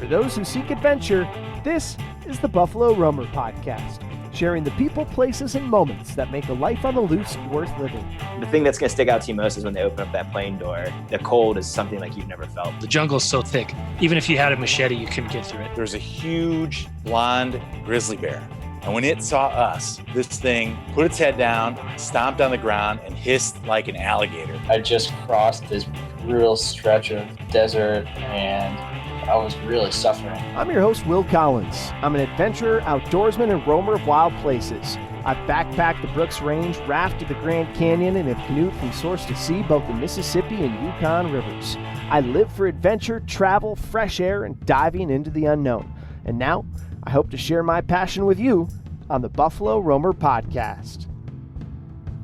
For those who seek adventure, this is the Buffalo Roamer Podcast, sharing the people, places, and moments that make a life on the loose worth living. The thing that's going to stick out to you most is when they open up that plane door. The cold is something like you've never felt. The jungle's so thick, even if you had a machete, you couldn't get through it. There's a huge blonde grizzly bear. And when it saw us, this thing put its head down, stomped on the ground, and hissed like an alligator. I just crossed this brutal stretch of desert, and I was really suffering. I'm your host, Will Collins. I'm an adventurer, outdoorsman, and roamer of wild places. I've backpacked the Brooks Range, rafted the Grand Canyon, and have canoed from source to sea, both the Mississippi and Yukon rivers. I live for adventure, travel, fresh air, and diving into the unknown. And now, I hope to share my passion with you on the Buffalo Roamer Podcast.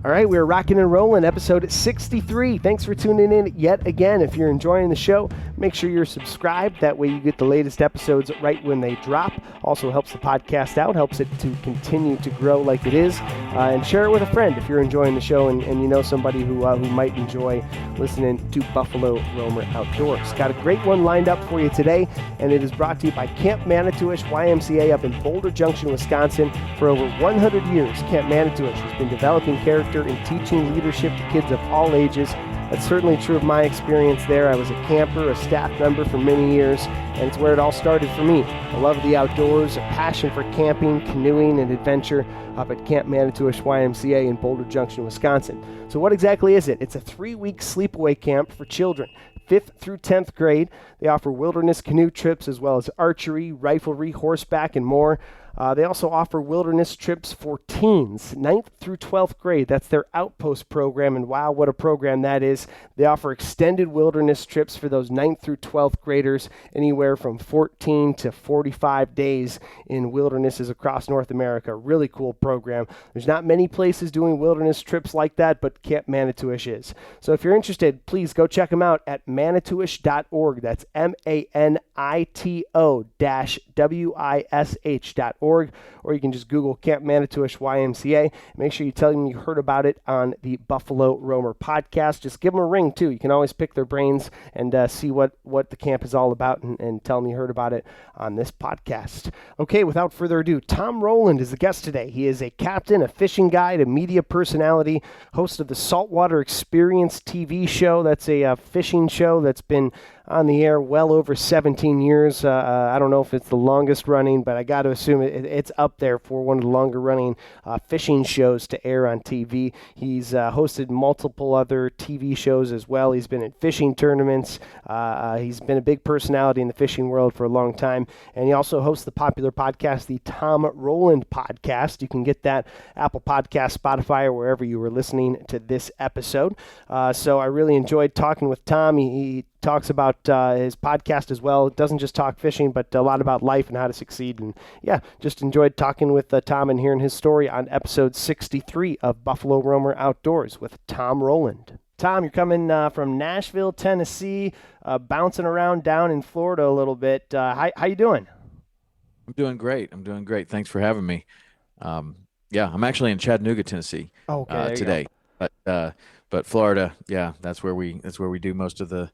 All right, we're rocking and rolling, episode 63. Thanks for tuning in yet again. If you're enjoying the show, make sure you're subscribed. That way you get the latest episodes right when they drop. Also helps the podcast out, helps it to continue to grow like it is. And share it with a friend if you're enjoying the show and you know somebody who might enjoy listening to Buffalo Roamer Outdoors. Got a great one lined up for you today, and it is brought to you by Camp Manitouish YMCA up in Boulder Junction, Wisconsin. For over 100 years, Camp Manitouish has been developing character and teaching leadership to kids of all ages. That's certainly true of my experience there. I was a camper, a staff member for many years, and it's where it all started for me. A love of the outdoors, a passion for camping, canoeing, and adventure up at Camp Manitouish YMCA in Boulder Junction, Wisconsin. So what exactly is it? It's a 3-week sleepaway camp for children, 5th through 10th grade. They offer wilderness canoe trips as well as archery, riflery, horseback, and more. They also offer wilderness trips for teens, 9th through 12th grade. That's their outpost program, and wow, what a program that is. They offer extended wilderness trips for those 9th through 12th graders, anywhere from 14 to 45 days in wildernesses across North America. Really cool program. There's not many places doing wilderness trips like that, but Camp Manitouish is. So if you're interested, please go check them out at manitouish.org. That's manito-wish.org. Or you can just Google Camp Manitouish YMCA. Make sure you tell them you heard about it on the Buffalo Roamer Podcast. Just give them a ring, too. You can always pick their brains and see what the camp is all about and tell them you heard about it on this podcast. Okay, without further ado, Tom Rowland is the guest today. He is a captain, a fishing guide, a media personality, host of the Saltwater Experience TV show. That's a fishing show that's been on the air well over 17 years. I don't know if it's the longest running, but I got to assume it's up there for one of the longer running fishing shows to air on TV. He's hosted multiple other TV shows as well. He's been in fishing tournaments. He's been a big personality in the fishing world for a long time. And he also hosts the popular podcast, the Tom Rowland Podcast. You can get that Apple Podcast, Spotify, or wherever you were listening to this episode. So I really enjoyed talking with Tom. He talks about his podcast as well. It doesn't just talk fishing, but a lot about life and how to succeed. And yeah, just enjoyed talking with Tom and hearing his story on episode 63 of Buffalo Roamer Outdoors with Tom Rowland. Tom, you're coming from Nashville, Tennessee, bouncing around down in Florida a little bit. How you doing? I'm doing great. Thanks for having me. Yeah, I'm actually in Chattanooga, Tennessee today. But Florida, yeah, that's where we do most of the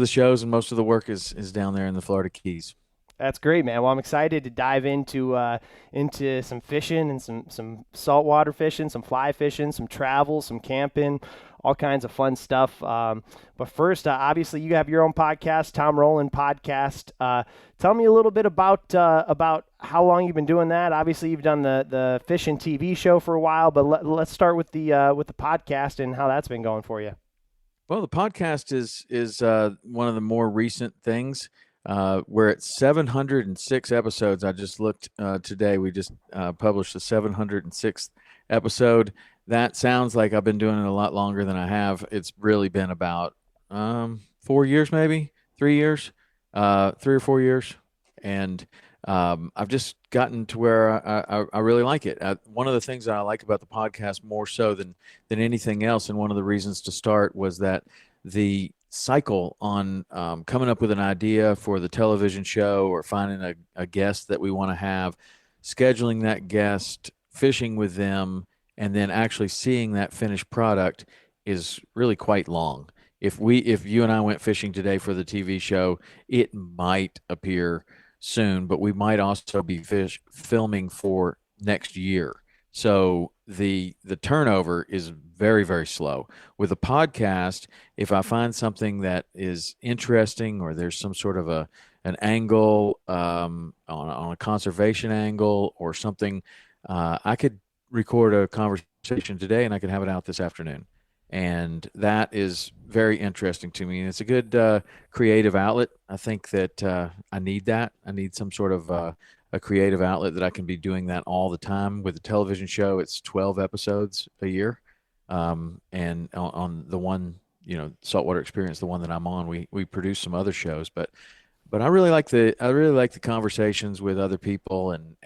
shows, and most of the work is down there in the Florida Keys. That's great, man. Well, I'm excited to dive into some fishing and some saltwater fishing, some fly fishing, some travel, some camping, all kinds of fun stuff. But first, obviously, you have your own podcast, Tom Rowland Podcast. Tell me a little bit about how long you've been doing that. Obviously, you've done the fishing TV show for a while, but let's start with the podcast and how that's been going for you. Well, the podcast is one of the more recent things. We're at 706 episodes. I just looked today. We just published the 706th episode. That sounds like I've been doing it a lot longer than I have. It's really been about 4 years, maybe 3 years, 3 or 4 years. And I've just gotten to where I really like it. One of the things that I like about the podcast more so than anything else, and one of the reasons to start, was that the cycle on coming up with an idea for the television show or finding a guest that we want to have, scheduling that guest, fishing with them, and then actually seeing that finished product is really quite long. if you and I went fishing today for the TV show, it might appear soon, but we might also be filming for next year. So the turnover is very, very slow. With a podcast, if I find something that is interesting, or there's some sort of an angle, on a conservation angle or something, I could record a conversation today and I could have it out this afternoon. And that is very interesting to me. And it's a good creative outlet. I think that I need that. I need some sort of a creative outlet that I can be doing that all the time. With a television show, it's 12 episodes a year. And on the one, Saltwater Experience, the one that I'm on, we produce some other shows, but I really like the conversations with other people, and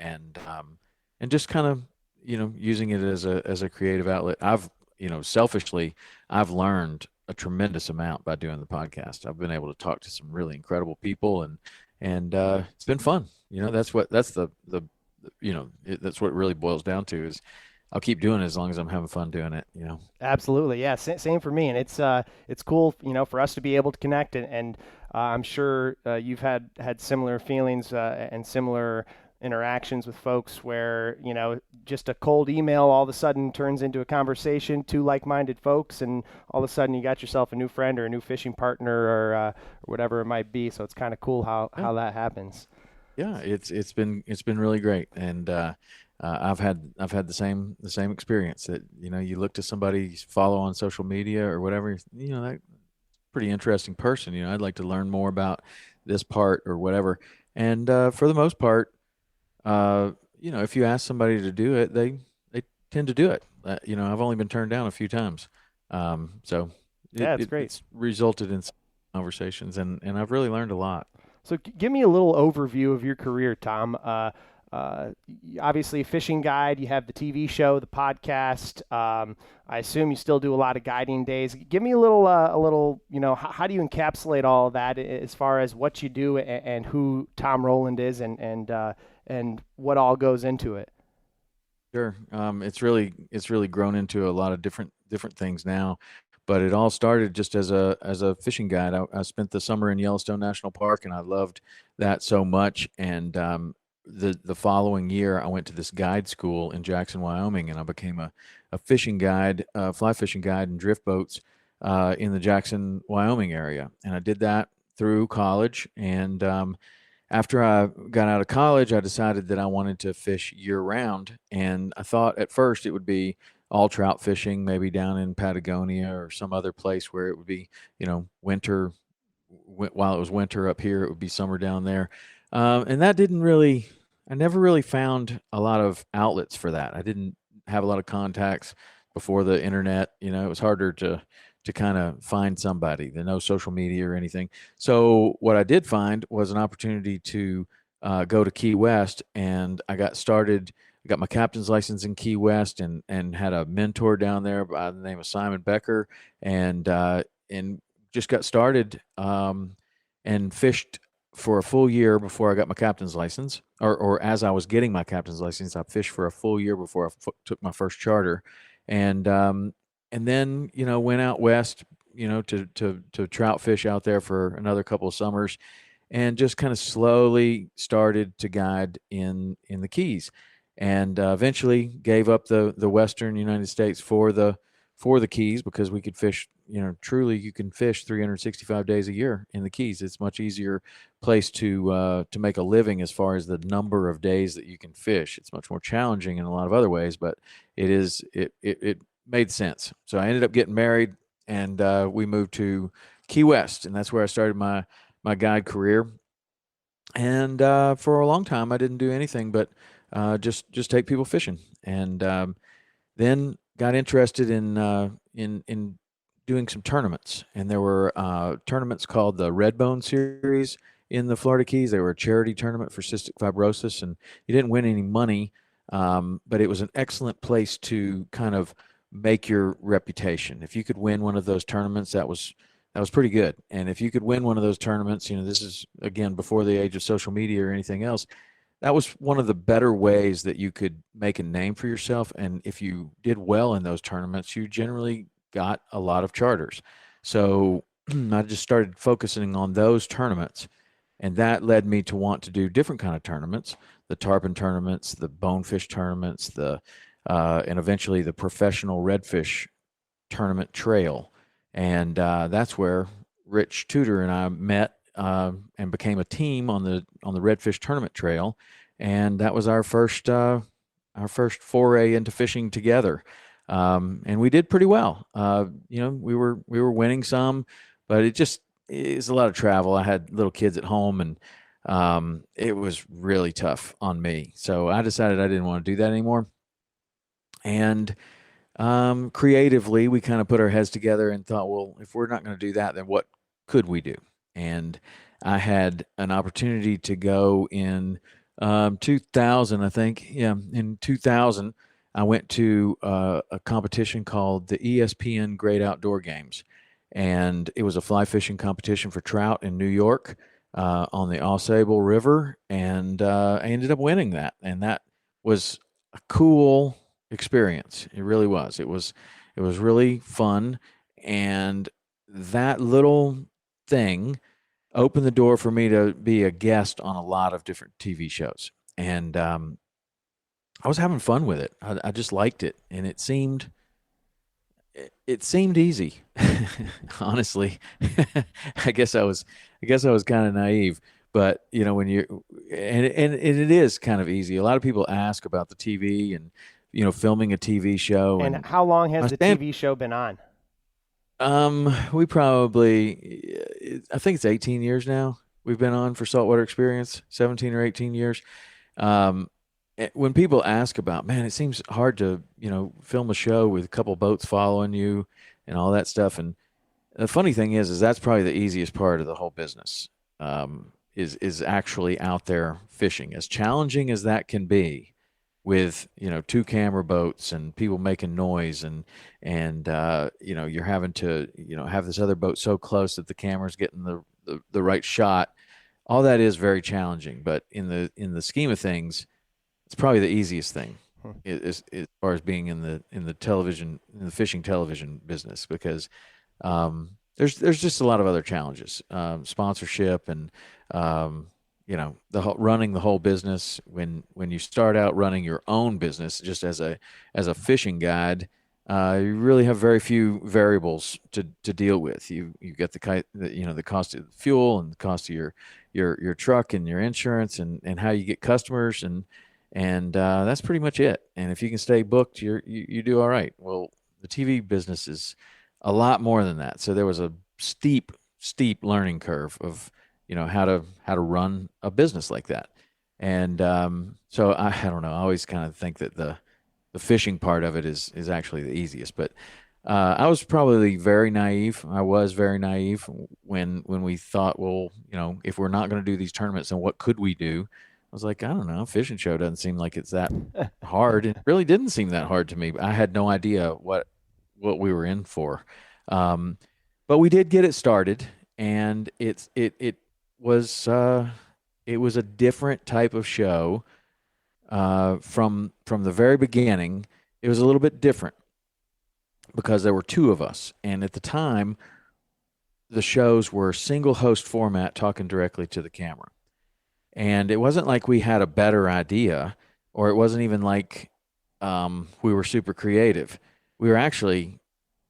just kind of, using it as a creative outlet. Selfishly, I've learned a tremendous amount by doing the podcast. I've been able to talk to some really incredible people, and it's been fun. That's what it really boils down to, is I'll keep doing it as long as I'm having fun doing it. Absolutely, yeah. Same for me, and it's cool, for us to be able to connect, and I'm sure you've had similar feelings and similar interactions with folks where, just a cold email all of a sudden turns into a conversation, two like-minded folks, and all of a sudden you got yourself a new friend or a new fishing partner or whatever it might be. So it's kind of cool how that happens. Yeah, it's been really great, and I've had the same experience, that you look to somebody you follow on social media or whatever, that pretty interesting person, I'd like to learn more about this part or whatever. And for the most part, if you ask somebody to do it, they tend to do it. I've only been turned down a few times, so it's great. It's resulted in some conversations, and I've really learned a lot. So give me a little overview of your career, Tom. Obviously a fishing guide, you have the TV show, the podcast. I assume you still do a lot of guiding days. Give me a little, how do you encapsulate all of that as far as what you do and who Tom Rowland is and what all goes into it? Sure. It's really grown into a lot of different things now, but it all started just as a fishing guide. I spent the summer in Yellowstone National Park, and I loved that so much. And the following year, I went to this guide school in Jackson, Wyoming, and I became a fishing guide, fly fishing guide, and drift boats in the Jackson, Wyoming area. And I did that through college. And after I got out of college, I decided that I wanted to fish year round. And I thought at first it would be all trout fishing, maybe down in Patagonia or some other place where it would be, winter. While it was winter up here, it would be summer down there. And that I never really found a lot of outlets for that. I didn't have a lot of contacts before the internet. It was harder to kind of find somebody. There's no social media or anything. So what I did find was an opportunity to go to Key West, and I got started. I got my captain's license in Key West, and had a mentor down there by the name of Simon Becker, and just got started and fished for a full year before I got my captain's license, or as I was getting my captain's license, I fished for a full year before I took my first charter, and then went out west, to trout fish out there for another couple of summers, and just kind of slowly started to guide in the Keys, and eventually gave up the western United States for the Keys, because we could fish. Truly, you can fish 365 days a year in the Keys. It's much easier place to make a living as far as the number of days that you can fish. It's much more challenging in a lot of other ways, but it made sense. So I ended up getting married, and we moved to Key West, and that's where I started my guide career. And for a long time, I didn't do anything but just take people fishing, and then got interested in doing some tournaments. And there were tournaments called the Redbone Series in the Florida Keys. They were a charity tournament for cystic fibrosis, and you didn't win any money, but it was an excellent place to kind of make your reputation. If you could win one of those tournaments, that was pretty good. And if you could win one of those tournaments, this is again before the age of social media or anything else, that was one of the better ways that you could make a name for yourself. And if you did well in those tournaments, you generally got a lot of charters. So I just started focusing on those tournaments, and that led me to want to do different kind of tournaments, the tarpon tournaments, the bonefish tournaments, and eventually the professional redfish tournament trail. And that's where Rich Tudor and I met and became a team on the redfish tournament trail, and that was our first foray into fishing together. And we did pretty well. We were winning some, but it's a lot of travel. I had little kids at home, and it was really tough on me. So I decided I didn't want to do that anymore. And creatively, we kind of put our heads together and thought, well, if we're not going to do that, then what could we do? And I had an opportunity to go in 2000, I think. Yeah, in 2000, I went to a competition called the ESPN Great Outdoor Games, and it was a fly fishing competition for trout in New York on the Ausable River, and I ended up winning that, and that was a cool experience. It really was. It was really fun, and that little thing opened the door for me to be a guest on a lot of different TV shows, and I was having fun with it. I just liked it, and it seemed easy. Honestly, I guess I was kind of naive, but when you and it is kind of easy. A lot of people ask about the TV and filming a TV show. And how long has the TV show been on? We probably, I think it's 18 years now. We've been on for Saltwater Experience, 17 or 18 years. When people ask about, man, it seems hard to, film a show with a couple boats following you and all that stuff. And the funny thing is that's probably the easiest part of the whole business, is actually out there fishing. As challenging as that can be, with two camera boats and people making noise and you're having to have this other boat so close that the camera's getting the right shot. All that is very challenging, but in the scheme of things, it's probably the easiest thing as far as being in the fishing television business, because there's just a lot of other challenges, sponsorship and running the whole business. When you start out running your own business just as a fishing guide, you really have very few variables to deal with. You get the cost of fuel and the cost of your truck and your insurance and how you get customers, and that's pretty much it. And if you can stay booked, you do all right. Well, the TV business is a lot more than that. So there was a steep learning curve of how to run a business like that. And so I don't know. I always kind of think that the fishing part of it is actually the easiest. But I was probably very naive. I was very naive when we thought, well, if we're not going to do these tournaments, then what could we do? I was like, I don't know. Fishing show doesn't seem like it's that hard. It really didn't seem that hard to me. I had no idea what we were in for. But we did get it started, and it was a different type of show from the very beginning. It was a little bit different because there were two of us, and at the time, the shows were single host format, talking directly to the camera. And it wasn't like we had a better idea, or it wasn't even like we were super creative. We were actually,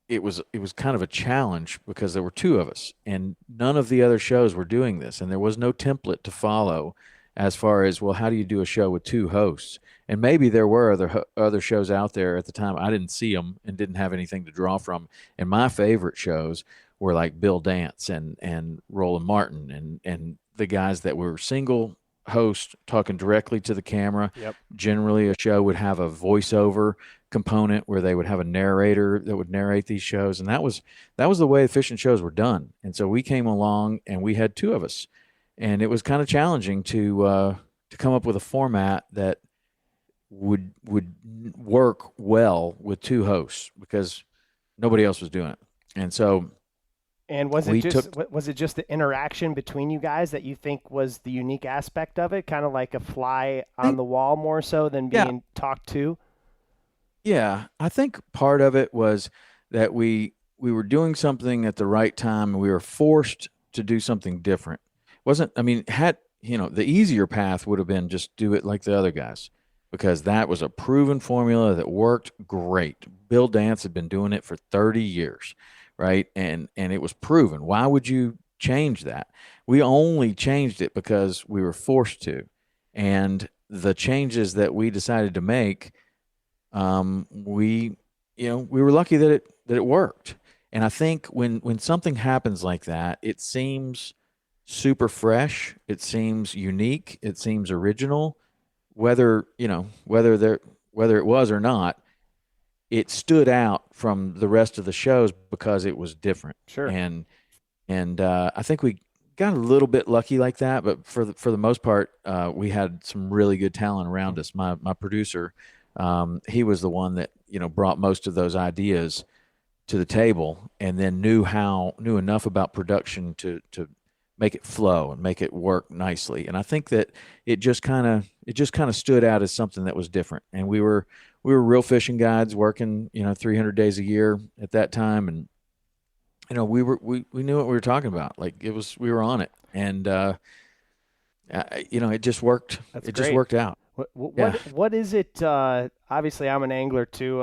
it was kind of a challenge because there were two of us, and none of the other shows were doing this, and there was no template to follow as far as, well, how do you do a show with two hosts? And maybe there were other shows out there at the time. I didn't see them and didn't have anything to draw from. And my favorite shows were like Bill Dance and Rowland Martin and the guys that were single host talking directly to the camera. Yep. Generally, a show would have a voiceover component where they would have a narrator that would narrate these shows, and that was the way the fishing shows were done. And so we came along, and we had two of us, and it was kind of challenging to come up with a format that would work well with two hosts because nobody else was doing it. And so. And was it just the interaction between you guys that you think was the unique aspect of it? Kind of like a fly on the wall more so than being talked to? Yeah, I think part of it was that we were doing something at the right time, and we were forced to do something different. Wasn't I mean, had the easier path would have been just do it like the other guys, because that was a proven formula that worked great. Bill Dance had been doing it for 30 years, right? And it was proven. Why would you change that? We only changed it because we were forced to. And the changes that we decided to make, we were lucky that it worked. And I think when something happens like that, it seems super fresh, it seems unique, it seems original, whether whether it was or not, it stood out from the rest of the shows because it was different. Sure. And I think we got a little bit lucky like that, but for the most part, we had some really good talent around us. My producer, he was the one that brought most of those ideas to the table, and then knew enough about production to make it flow and make it work nicely. And I think that it just kind of stood out as something that was different. And we were real fishing guides working 300 days a year at that time, and we knew what we were talking about. Like we were on it, and it just worked. That's it great. just worked out. What is it? Obviously, I'm an angler too.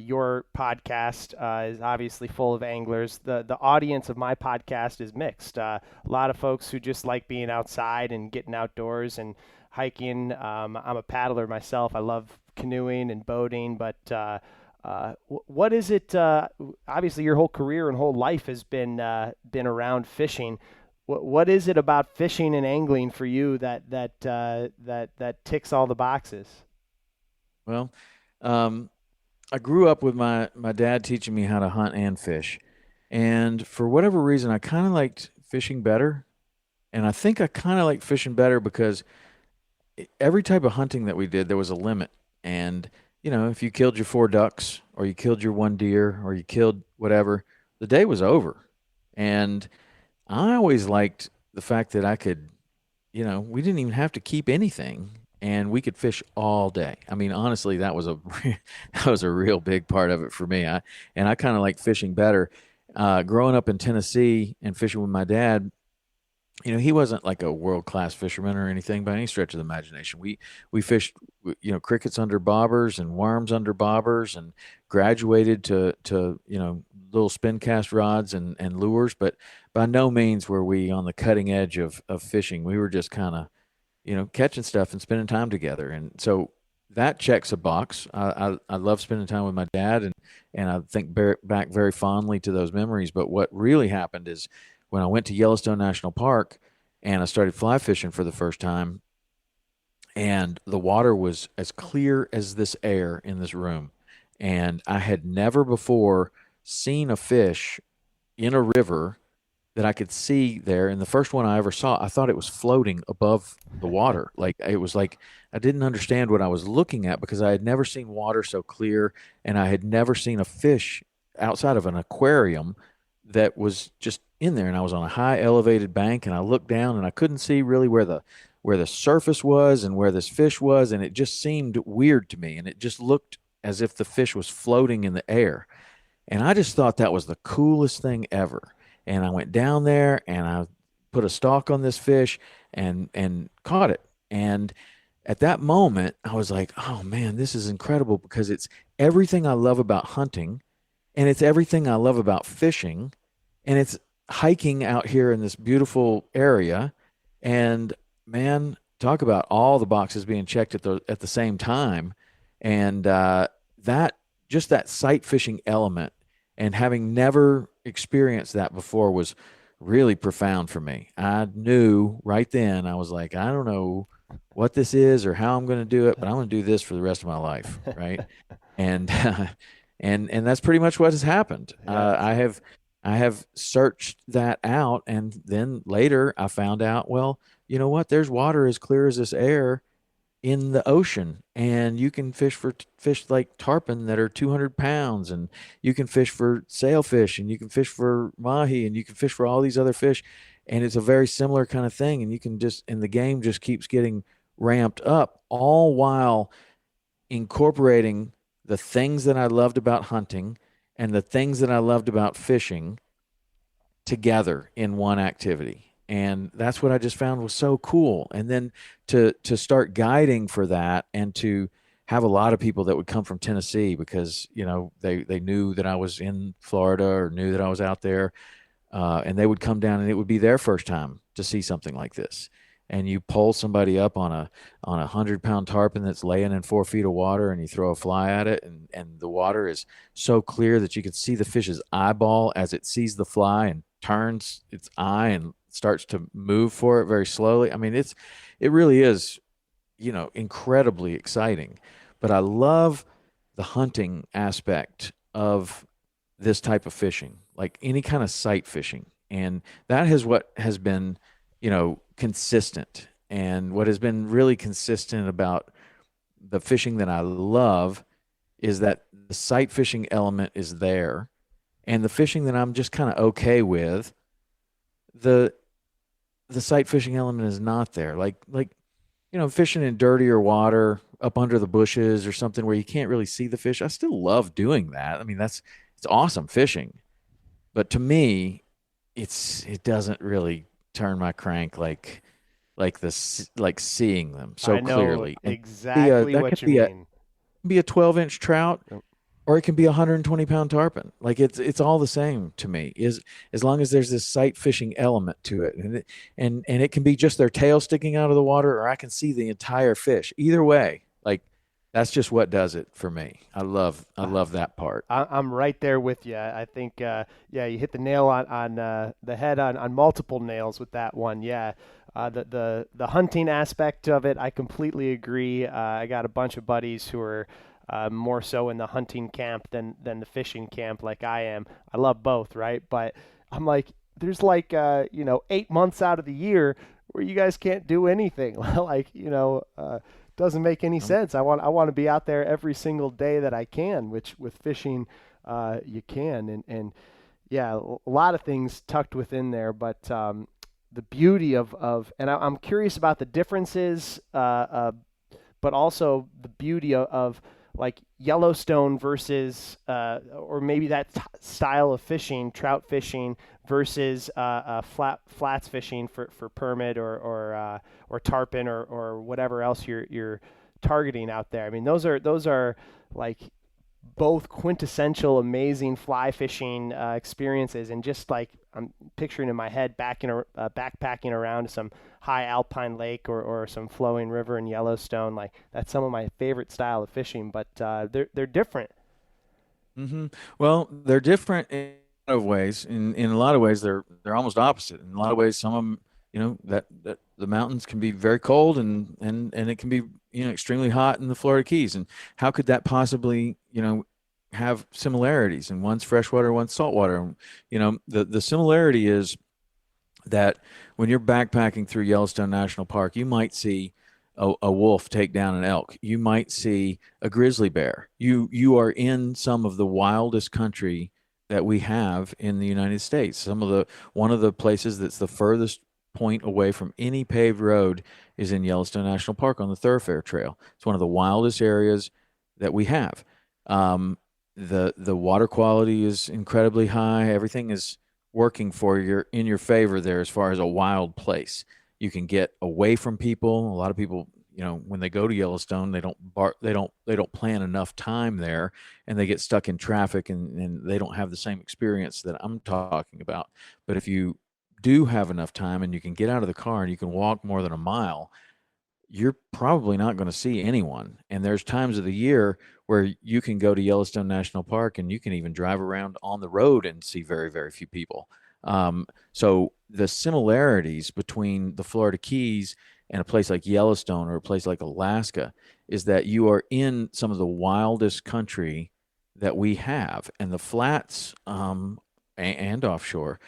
Your podcast is obviously full of anglers. The audience of my podcast is mixed. A lot of folks who just like being outside and getting outdoors and hiking. I'm a paddler myself. I love canoeing and boating. But what is it? Obviously, your whole career and whole life has been around fishing. What is it about fishing and angling for you that ticks all the boxes? Well, I grew up with my dad teaching me how to hunt and fish, and for whatever reason, I kind of liked fishing better, and I think I kind of like fishing better because every type of hunting that we did, there was a limit, and if you killed your 4 ducks or you killed your 1 deer or you killed whatever, the day was over, and I always liked the fact that I could, we didn't even have to keep anything, and we could fish all day. I mean, honestly, that was a real big part of it for me. I kind of like fishing better. Growing up in Tennessee and fishing with my dad, he wasn't like a world-class fisherman or anything by any stretch of the imagination. We fished, crickets under bobbers and worms under bobbers, and graduated to little spin cast rods and lures, but by no means were we on the cutting edge of fishing. We were just kind of, catching stuff and spending time together. And so that checks a box. I love spending time with my dad, and I think back very fondly to those memories. But what really happened is when I went to Yellowstone National Park and I started fly fishing for the first time, and the water was as clear as this air in this room. And I had never before seen a fish in a river that I could see there. And the first one I ever saw, I thought it was floating above the water. Like it was like I didn't understand what I was looking at because I had never seen water so clear, and I had never seen a fish outside of an aquarium that was just in there. And I was on a high elevated bank, and I looked down and I couldn't see really where the surface was and where this fish was, and it just seemed weird to me, and it just looked as if the fish was floating in the air. And I just thought that was the coolest thing ever. And I went down there and I put a stalk on this fish and caught it. And at that moment, I was like, oh man, this is incredible, because it's everything I love about hunting, and it's everything I love about fishing, and it's hiking out here in this beautiful area. And man, talk about all the boxes being checked at the same time. And that sight fishing element, and having never experienced that before, was really profound for me. I knew right then, I was like, I don't know what this is or how I'm going to do it, but I'm going to do this for the rest of my life. Right. And that's pretty much what has happened. Yeah. I have searched that out. And then later I found out, well, you know what? There's water as clear as this air in the ocean, and you can fish for fish like tarpon that are 200 pounds, and you can fish for sailfish, and you can fish for mahi, and you can fish for all these other fish. And it's a very similar kind of thing. And you can and the game just keeps getting ramped up, all while incorporating the things that I loved about hunting and the things that I loved about fishing together in one activity. And that's what I just found was so cool. And then to start guiding for that, and to have a lot of people that would come from Tennessee because, they knew that I was in Florida or knew that I was out there. And they would come down, and it would be their first time to see something like this. And you pull somebody up on a 100-pound tarpon that's laying in 4 feet of water, and you throw a fly at it, and the water is so clear that you can see the fish's eyeball as it sees the fly and turns its eye and starts to move for it very slowly. I mean, it really is, incredibly exciting. But I love the hunting aspect of this type of fishing, like any kind of sight fishing. And that is what has been, consistent. And what has been really consistent about the fishing that I love is that the sight fishing element is there. And the fishing that I'm just kind of okay with, the sight fishing element is not there. Like, fishing in dirtier water up under the bushes or something where you can't really see the fish. I still love doing that. I mean, it's awesome fishing. But to me, it doesn't really turn my crank like seeing them so I know clearly. exactly what you mean. Be a 12-inch trout, Yep. or it can be a 120-pound tarpon. Like it's all the same to me. As long as there's this sight fishing element to it, and it can be just their tail sticking out of the water, or I can see the entire fish. Either way, like that's just what does it for me. I love that part. I'm right there with you. I think, you hit the nail on the head on multiple nails with that one. Yeah, the hunting aspect of it, I completely agree. I got a bunch of buddies who are more so in the hunting camp than the fishing camp, like I am. I love both, right? But I'm like, there's 8 months out of the year where you guys can't do anything. Doesn't make any sense. I want to be out there every single day that I can, which with fishing, you can. And yeah, a lot of things tucked within there, but the beauty of and I'm curious about the differences, but also the beauty of like Yellowstone versus, or maybe that style of fishing, trout fishing versus flats fishing for permit or tarpon or whatever else you're targeting out there. I mean, those are like both quintessential amazing fly fishing experiences, and just like I'm picturing in my head backpacking around some high alpine lake or some flowing river in Yellowstone. Like that's some of my favorite style of fishing, but they're different. Mm-hmm. Well, they're different in a lot of ways. In a lot of ways, they're almost opposite. In a lot of ways, some of them, that the mountains can be very cold, and it can be extremely hot in the Florida Keys. And how could that possibly have similarities? And one's freshwater, one's saltwater. The similarity is that when you're backpacking through Yellowstone National Park, you might see a wolf take down an elk. You might see a grizzly bear. You are in some of the wildest country that we have in the United States. One of the places that's the furthest point away from any paved road is in Yellowstone National Park on the Thoroughfare Trail. It's one of the wildest areas that we have. The water quality is incredibly high. Everything is working in your favor there as far as a wild place. You can get away from people. A lot of people, when they go to Yellowstone, they don't plan enough time there, and they get stuck in traffic, and they don't have the same experience that I'm talking about. But if you do have enough time and you can get out of the car and you can walk more than a mile, you're probably not going to see anyone. And there's times of the year where you can go to Yellowstone National Park and you can even drive around on the road and see very, very few people. So the similarities between the Florida Keys and a place like Yellowstone or a place like Alaska is that you are in some of the wildest country that we have. And the flats and offshore,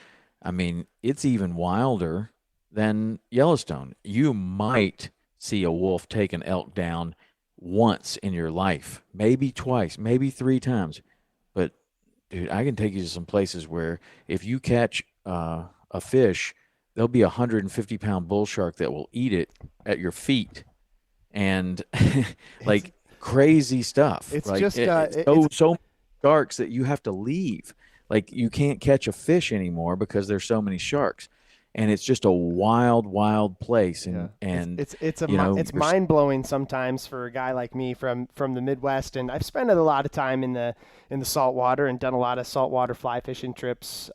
I mean, it's even wilder than Yellowstone. You might see a wolf take an elk down once in your life, maybe twice, maybe 3 times. But dude, I can take you to some places where if you catch a fish, there'll be 150-pound bull shark that will eat it at your feet, and like crazy stuff. It's like just so sharks that you have to leave. Like you can't catch a fish anymore because there's so many sharks, and it's just a wild, wild place. And it's mind blowing sometimes for a guy like me from the Midwest, and I've spent a lot of time in the salt water and done a lot of saltwater fly fishing trips.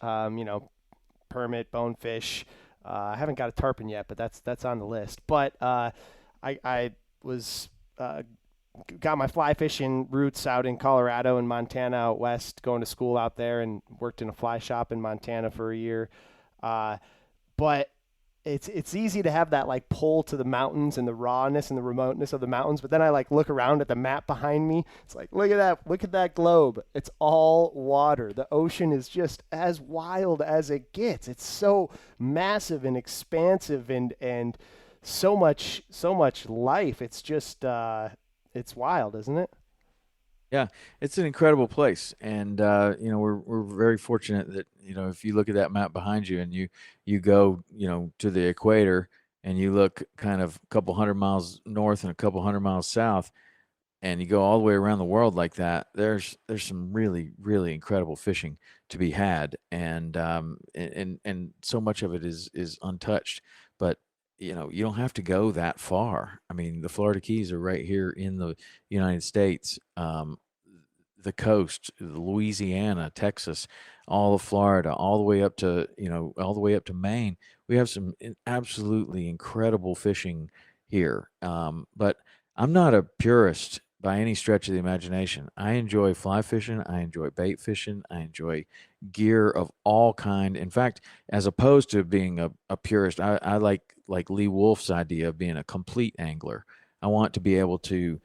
Permit, bonefish. I haven't got a tarpon yet, but that's on the list. But I was got my fly fishing roots out in Colorado and Montana out west, going to school out there, and worked in a fly shop in Montana for a year. But it's easy to have that like pull to the mountains and the rawness and the remoteness of the mountains. But then I like look around at the map behind me. It's like, look at that globe. It's all water. The ocean is just as wild as it gets. It's so massive and expansive and so much life. It's just it's wild, isn't it? Yeah, it's an incredible place, and we're very fortunate that if you look at that map behind you and you go to the equator and you look kind of a couple hundred miles north and a couple hundred miles south, and you go all the way around the world like that, there's some really really incredible fishing to be had, and so much of it is untouched, but you don't have to go that far. I mean, the Florida Keys are right here in the United States. The coast, Louisiana, Texas, all of Florida, all the way up to Maine. We have some absolutely incredible fishing here. But I'm not a purist by any stretch of the imagination. I enjoy fly fishing. I enjoy bait fishing. I enjoy gear of all kind. In fact, as opposed to being a purist, I like Lee Wolf's idea of being a complete angler. I want to be able to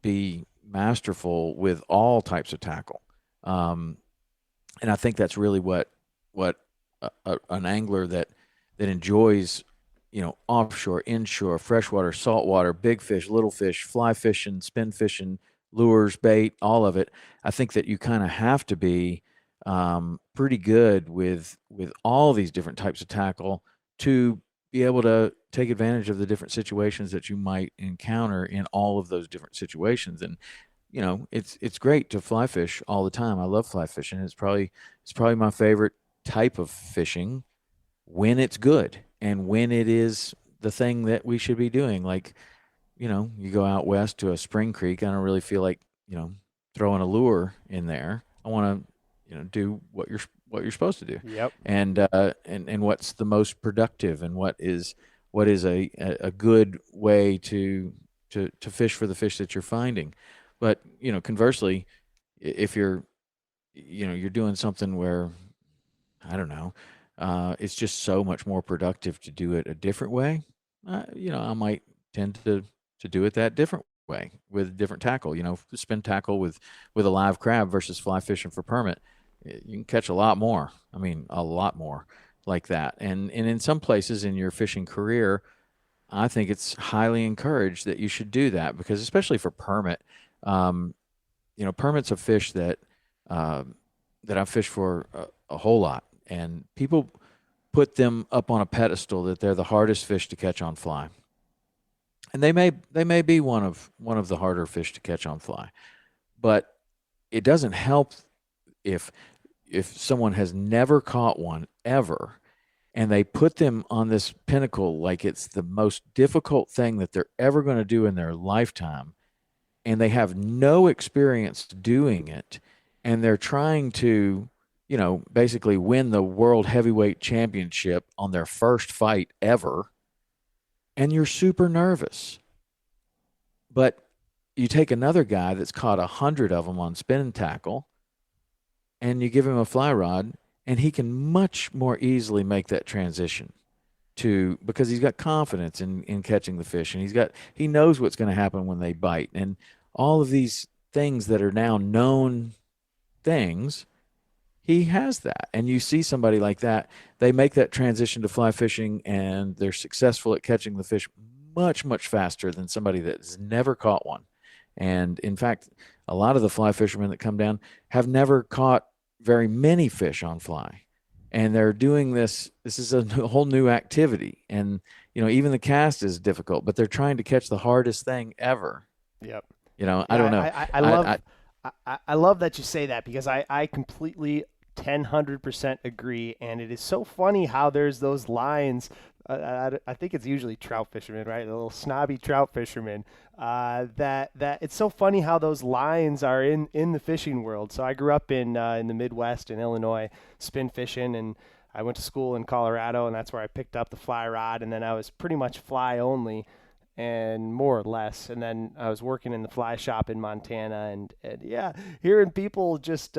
be masterful with all types of tackle, and I think that's really what an angler that enjoys offshore, inshore, freshwater, saltwater, big fish, little fish, fly fishing, spin fishing, lures, bait, all of it. I think that you kind of have to be pretty good with all these different types of tackle to be able to take advantage of the different situations that you might encounter in all of those different situations. And it's great to fly fish all the time. I love fly fishing. It's probably my favorite type of fishing when it's good and when it is the thing that we should be doing. Like, you go out west to a spring creek. I don't really feel like throwing a lure in there. I want to do what you're supposed to do. Yep. And what's the most productive, and what is a good way to fish for the fish that you're finding. But conversely, if you're doing something where, I don't know, it's just so much more productive to do it a different way, I might tend to do it that different way with different tackle. Spin tackle with a live crab versus fly fishing for permit. You can catch a lot more. I mean, a lot more like that. And in some places in your fishing career, I think it's highly encouraged that you should do that, because especially for permit, permit's a fish that I fish for a whole lot, and people put them up on a pedestal that they're the hardest fish to catch on fly. And they may be one of the harder fish to catch on fly, but it doesn't help if someone has never caught one ever, and they put them on this pinnacle like it's the most difficult thing that they're ever going to do in their lifetime, and they have no experience doing it, and they're trying to basically win the world heavyweight championship on their first fight ever, and you're super nervous. But you take another guy that's caught 100 of them on spin tackle, and you give him a fly rod, and he can much more easily make that transition because he's got confidence in catching the fish, and he knows what's going to happen when they bite, and all of these things that are now known things. He has that. And you see somebody like that, they make that transition to fly fishing, and they're successful at catching the fish much, much faster than somebody that's never caught one. And in fact, a lot of the fly fishermen that come down have never caught very many fish on fly. And they're doing this is a whole new activity. And, even the cast is difficult, but they're trying to catch the hardest thing ever. Yep. I don't know. I love that you say that because I completely 100% agree. And it is so funny how there's those lines. I think it's usually trout fishermen, right? The little snobby trout fishermen. That it's so funny how those lines are in the fishing world. So I grew up in the Midwest in Illinois, spin fishing, and I went to school in Colorado, and that's where I picked up the fly rod. And then I was pretty much fly only and more or less. And then I was working in the fly shop in Montana, and yeah, hearing people just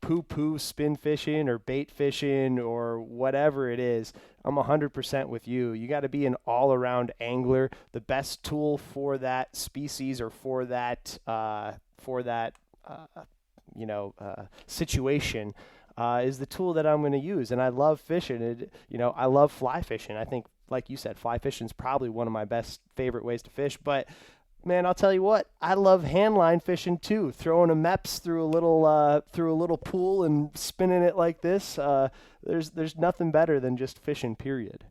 poo-poo spin fishing or bait fishing or whatever it is, I'm 100% with you. You got to be an all-around angler. The best tool for that species or for that situation is the tool that I'm going to use. And I love fishing. I love fly fishing. I think, like you said, fly fishing is probably one of my best favorite ways to fish. But man, I'll tell you what, I love handline fishing too. Throwing a Meps through a little pool and spinning it like this. There's nothing better than just fishing. Period.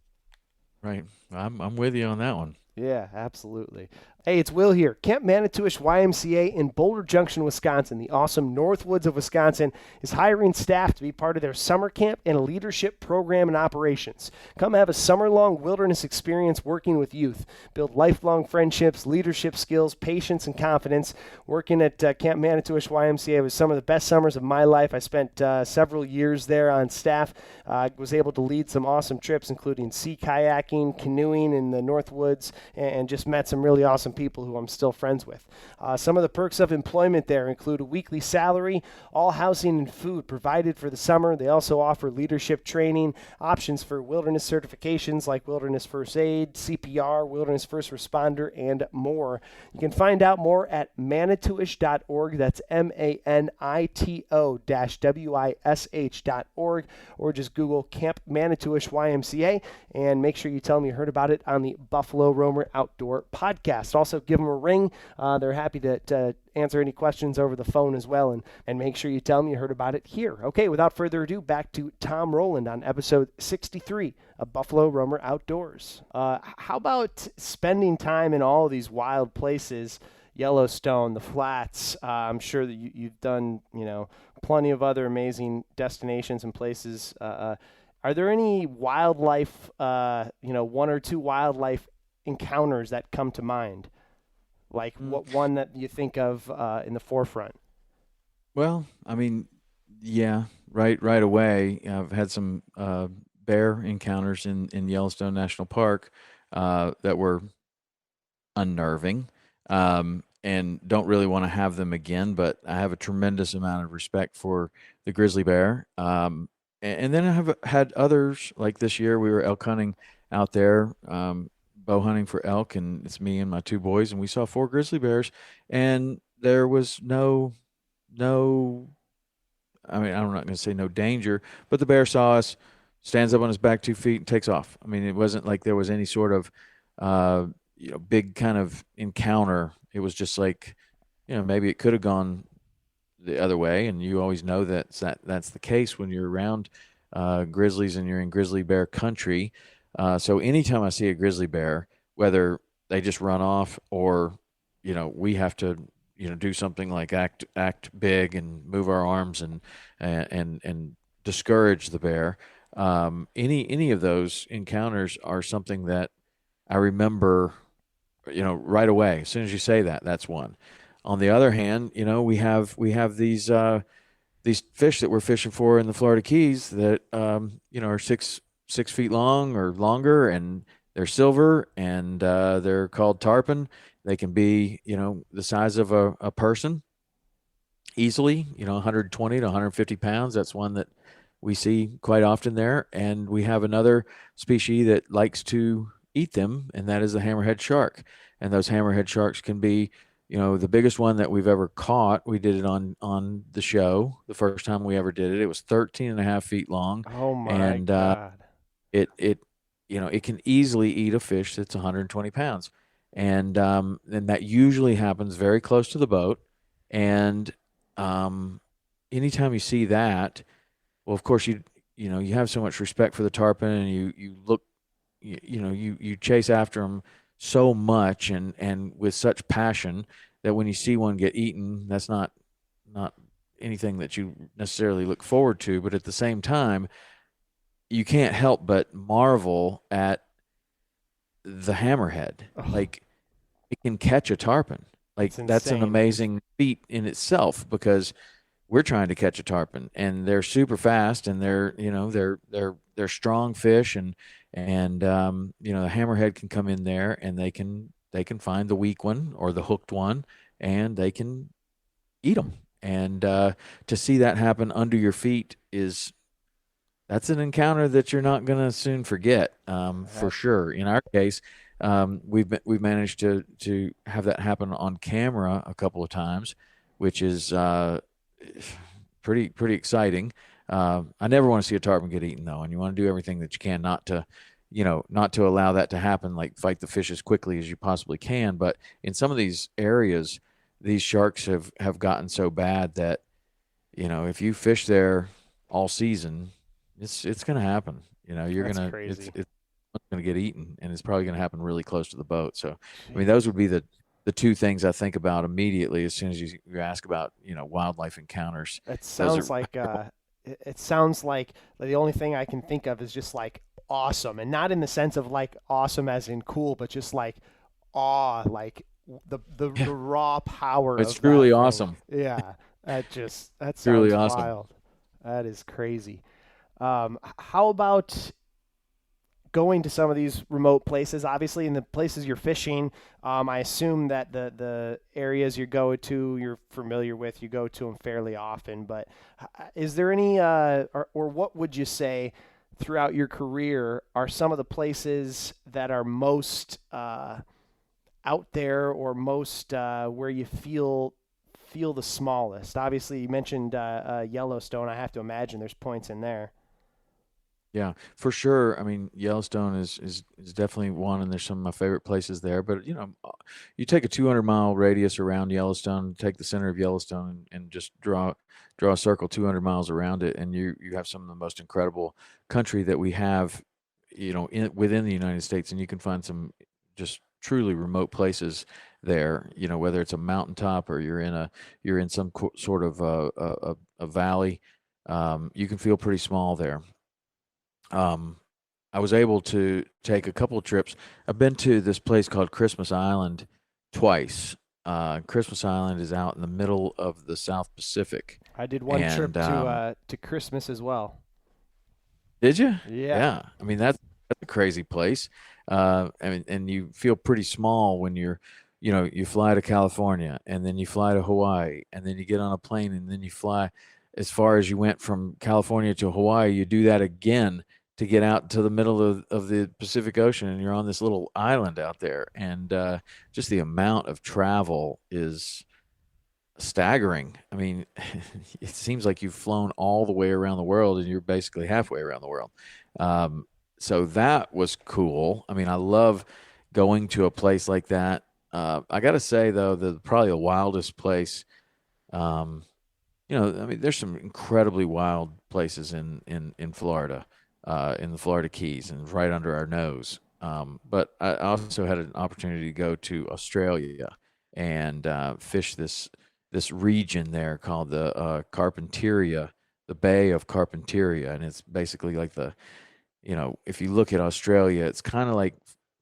Right. I'm with you on that one. Yeah, absolutely. Hey, it's Will here. Camp Manitouish YMCA in Boulder Junction, Wisconsin, the awesome Northwoods of Wisconsin, is hiring staff to be part of their summer camp and leadership program and operations. Come have a summer-long wilderness experience working with youth. Build lifelong friendships, leadership skills, patience, and confidence. Working at Camp Manitouish YMCA was some of the best summers of my life. I spent several years there on staff. Was able to lead some awesome trips, including sea kayaking, canoeing in the Northwoods, and just met some really awesome people who I'm still friends with. Some of the perks of employment there include a weekly salary, all housing and food provided for the summer. They also offer leadership training, options for wilderness certifications like Wilderness First Aid, CPR, Wilderness First Responder, and more. You can find out more at manitouish.org. That's manito-wish.org, or just Google Camp Manitouish YMCA, and make sure you tell them you heard about it on the Buffalo Roamer Outdoor Podcast. Also, give them a ring. They're happy to answer any questions over the phone as well, and make sure you tell them you heard about it here. Okay, without further ado, back to Tom Rowland on episode 63 of Buffalo Roamer Outdoors. How about spending time in all of these wild places? Yellowstone, the Flats. I'm sure that you've done, plenty of other amazing destinations and places. Are there any wildlife, one or two wildlife encounters that come to mind? Like what one that you think of in the forefront? Well, I mean, yeah, right away. I've had some bear encounters in Yellowstone National Park that were unnerving, and don't really want to have them again. But I have a tremendous amount of respect for the grizzly bear. And then I have had others, like this year we were elk hunting out there, bow hunting for elk, and it's me and my two boys, and we saw 4 grizzly bears, and there was no, I mean, I'm not going to say no danger, but the bear saw us, stands up on his back 2 feet and takes off. I mean, it wasn't like there was any sort of, big kind of encounter. It was just like, maybe it could have gone the other way, and you always know that's the case when you're around grizzlies and you're in grizzly bear country. So anytime I see a grizzly bear, whether they just run off or we have to do something like act big and move our arms and discourage the bear, any of those encounters are something that I remember right away. As soon as you say that, that's one. On the other hand, we have these fish that we're fishing for in the Florida Keys that are 6 feet long or longer, and they're silver, and they're called tarpon. They can be the size of a person easily, 120 to 150 pounds. That's one that we see quite often there. And we have another species that likes to eat them, and that is the hammerhead shark. And those hammerhead sharks can be the biggest one that we've ever caught. We did it on the show the first time we ever did it. It was 13 and a half feet long. Oh my God. It can easily eat a fish that's 120 pounds. And that usually happens very close to the boat. And anytime you see that, well, of course you have so much respect for the tarpon, and you look, you chase after them so much and with such passion that when you see one get eaten, that's not not anything that you necessarily look forward to, but at the same time, you can't help but marvel at the hammerhead. Oh. Like, it can catch a tarpon. Like, It's that's an insane. amazing feat in itself, because we're trying to catch a tarpon, and they're super fast, and they're strong fish, and the hammerhead can come in there, and they can find the weak one or the hooked one, and they can eat them. And to see that happen under your feet that's an encounter that you're not going to soon forget, for sure. In our case, we've managed to have that happen on camera a couple of times, which is pretty exciting. I never want to see a tarpon get eaten, though, and you want to do everything that you can not to allow that to happen. Like, fight the fish as quickly as you possibly can. But in some of these areas, these sharks have gotten so bad that if you fish there all season, it's going to happen. That's crazy. It's going to get eaten, and it's probably going to happen really close to the boat. So, I mean, those would be the two things I think about immediately as soon as you ask about wildlife encounters. It sounds like the only thing I can think of is just like awesome, and not in the sense of like awesome as in cool, but just like awe, like the raw power. It's of truly that thing. awesome. Yeah, that sounds Truly awesome. wild. That is crazy. How about going to some of these remote places? Obviously, in the places you're fishing, I assume that the areas you go to, you're familiar with, you go to them fairly often. But is there any, or what would you say throughout your career are some of the places that are most out there, or most where you feel the smallest? Obviously, you mentioned Yellowstone. I have to imagine there's points in there. Yeah, for sure. I mean, Yellowstone is definitely one, and there's some of my favorite places there. But you take a 200-mile radius around Yellowstone, take the center of Yellowstone, and just draw a circle 200 miles around it, and you have some of the most incredible country that we have, within the United States, and you can find some just truly remote places there. Whether it's a mountaintop or you're in some sort of a valley, you can feel pretty small there. I was able to take a couple of trips. I've been to this place called Christmas Island twice. Christmas Island is out in the middle of the South Pacific. I did one trip to Christmas as well. Did you? Yeah. I mean, that's a crazy place. And you feel pretty small when you fly to California, and then you fly to Hawaii, and then you get on a plane, and then you fly as far as you went from California to Hawaii. You do that again to get out to the middle of the Pacific Ocean, and you're on this little island out there. And just the amount of travel is staggering. I mean, it seems like you've flown all the way around the world, and you're basically halfway around the world. So that was cool. I mean, I love going to a place like that. I got to say, though, probably the wildest place, I mean, there's some incredibly wild places in Florida, in the Florida Keys, and right under our nose. But I also had an opportunity to go to Australia and fish this region there called the Carpentaria, the Bay of Carpentaria, and it's basically like if you look at Australia, it's kind of like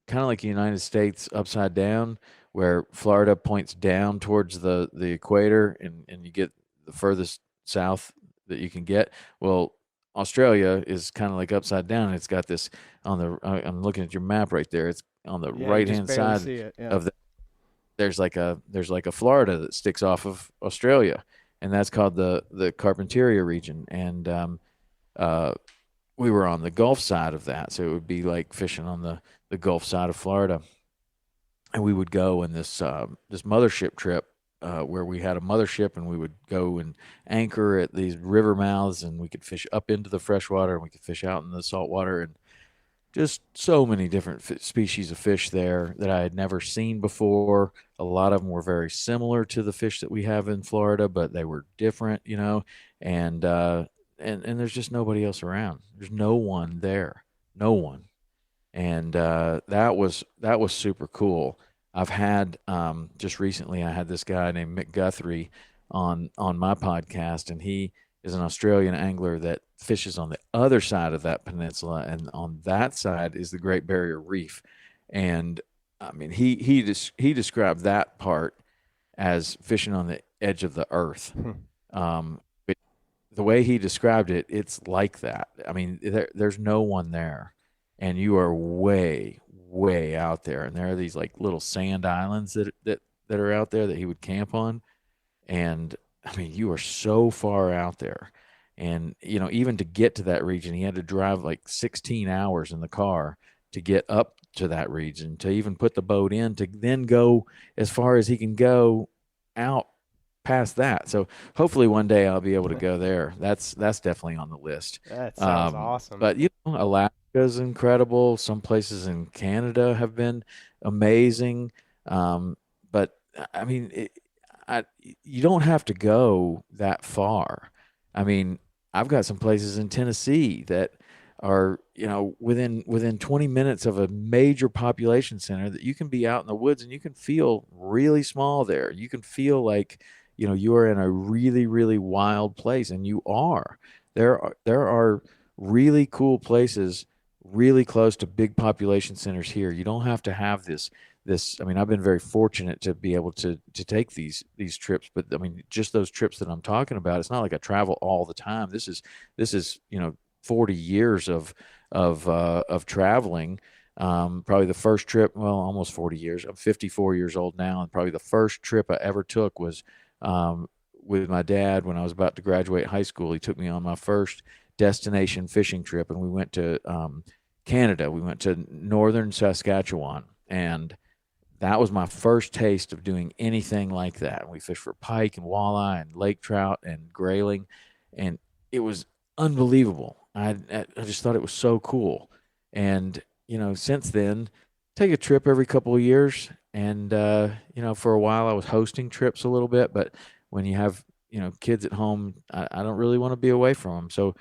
the United States upside down, where Florida points down towards the equator, and you get the furthest south that you can get. Well, Australia is kind of like upside down. It's got this I'm looking at your map right there. It's on the right hand side of the. There's like a Florida that sticks off of Australia, and that's called the Carpentaria region. And we were on the Gulf side of that, so it would be like fishing on the Gulf side of Florida. And we would go in this mothership trip, where we had a mothership, and we would go and anchor at these river mouths, and we could fish up into the freshwater, and we could fish out in the saltwater, and just so many different species of fish there that I had never seen before. A lot of them were very similar to the fish that we have in Florida, but they were different, and there's just nobody else around. There's no one there, no one. And that was super cool. I've had just recently, I had this guy named Mick Guthrie on my podcast, and he is an Australian angler that fishes on the other side of that peninsula, and on that side is the Great Barrier Reef. And I mean, he described that part as fishing on the edge of the earth. But the way he described it, it's like that. I mean, there's no one there, and you are way out there, and there are these like little sand islands that are out there that he would camp on. And I mean, you are so far out there. And, you know, even to get to that region, he had to drive like 16 hours in the car to get up to that region, to even put the boat in, to then go as far as he can go out past that. So hopefully one day I'll be able to go there. That's definitely on the list. That sounds awesome. But, you know, Alaska's incredible. Some places in Canada have been amazing. But I mean, you don't have to go that far. I mean, I've got some places in Tennessee that are, you know, within 20 minutes of a major population center that you can be out in the woods and you can feel really small there. You can feel like, you know, you are in a really, really wild place, and you are. There are really cool places really close to big population centers here. You don't have to have this. I mean, I've been very fortunate to be able to take these trips, but I mean, just those trips that I'm talking about, it's not like I travel all the time. This is, you know, 40 years of traveling. Probably the first trip, well, almost 40 years. I'm 54 years old now, and probably the first trip I ever took was with my dad when I was about to graduate high school. He took me on my first destination fishing trip, and we went to Canada. We went to northern Saskatchewan, and that was my first taste of doing anything like that. We fished for pike and walleye and lake trout and grayling, and it was unbelievable. I just thought it was so cool. And, you know, since then, take a trip every couple of years. And, you know, for a while I was hosting trips a little bit, but when you have, you know, kids at home, I don't really want to be away from them. So,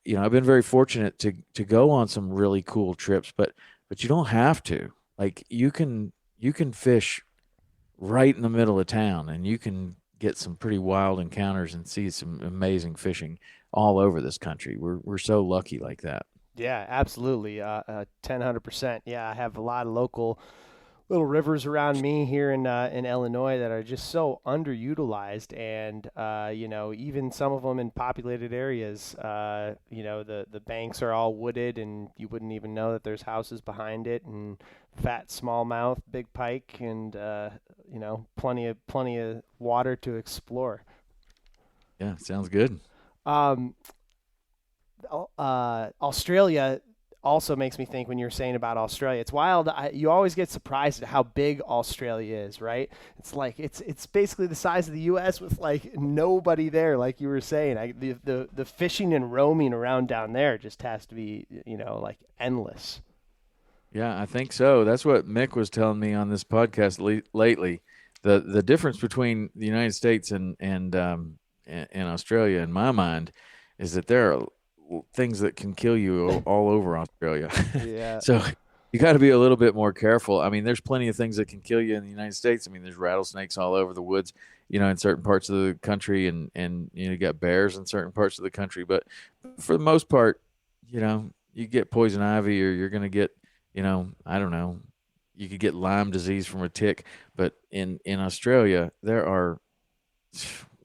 you know, I've been very fortunate to go on some really cool trips, but you don't have to. Like, you can fish right in the middle of town, and you can get some pretty wild encounters and see some amazing fishing all over this country. We're so lucky like that. Yeah, absolutely. 100%. Yeah, I have a lot of local little rivers around me here in Illinois that are just so underutilized, and you know, even some of them in populated areas, you know, the banks are all wooded, and you wouldn't even know that there's houses behind it, and fat smallmouth, big pike, and you know, plenty of water to explore. Yeah, sounds good. Australia also makes me think, when you're saying about Australia, it's wild. You always get surprised at how big Australia is, right? It's like it's basically the size of the U.S. with like nobody there, like you were saying. The fishing and roaming around down there just has to be, you know, like endless. Yeah, I think so. That's what Mick was telling me on this podcast lately. The difference between the United States and Australia, in my mind, is that there are things that can kill you all over Australia. Yeah. So you got to be a little bit more careful. I mean, there's plenty of things that can kill you in the United States. I mean, there's rattlesnakes all over the woods, you know, in certain parts of the country, and you know, you got bears in certain parts of the country. But for the most part, you know, you get poison ivy, or you're going to get, you know, I don't know, you could get Lyme disease from a tick. But in Australia, there are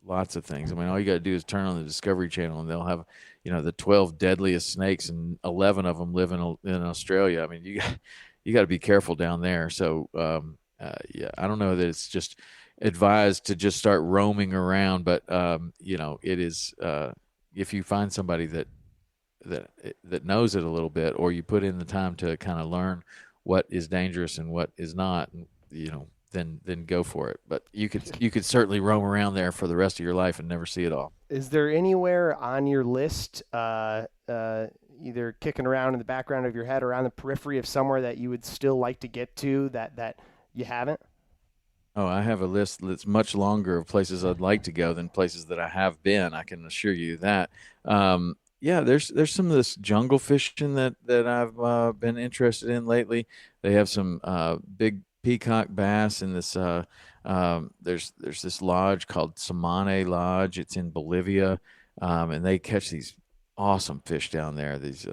lots of things. I mean, all you got to do is turn on the Discovery Channel, and they'll have, you know, the 12 deadliest snakes, and 11 of them live in Australia. I mean, you got to be careful down there. So, yeah, I don't know that it's just advised to just start roaming around, but you know, it is, if you find somebody that knows it a little bit, or you put in the time to kind of learn what is dangerous and what is not, you know, then go for it. But you could certainly roam around there for the rest of your life and never see it all. Is there anywhere on your list, either kicking around in the background of your head or on the periphery of somewhere, that you would still like to get to that you haven't? Oh, I have a list that's much longer of places I'd like to go than places that I have been. I can assure you that. Yeah, there's some of this jungle fishing that I've been interested in lately. They have some big peacock bass in this. There's this lodge called Samane Lodge. It's in Bolivia, and they catch these awesome fish down there. These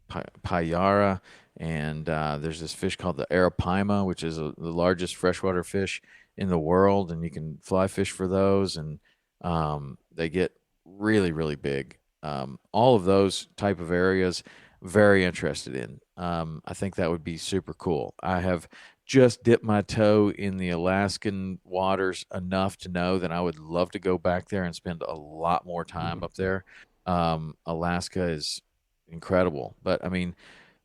payara, and there's this fish called the arapaima, which is the largest freshwater fish in the world, and you can fly fish for those, and they get really, really big. All of those type of areas, very interested in. I think that would be super cool. I have just dipped my toe in the Alaskan waters enough to know that I would love to go back there and spend a lot more time up there. Alaska is incredible, but I mean,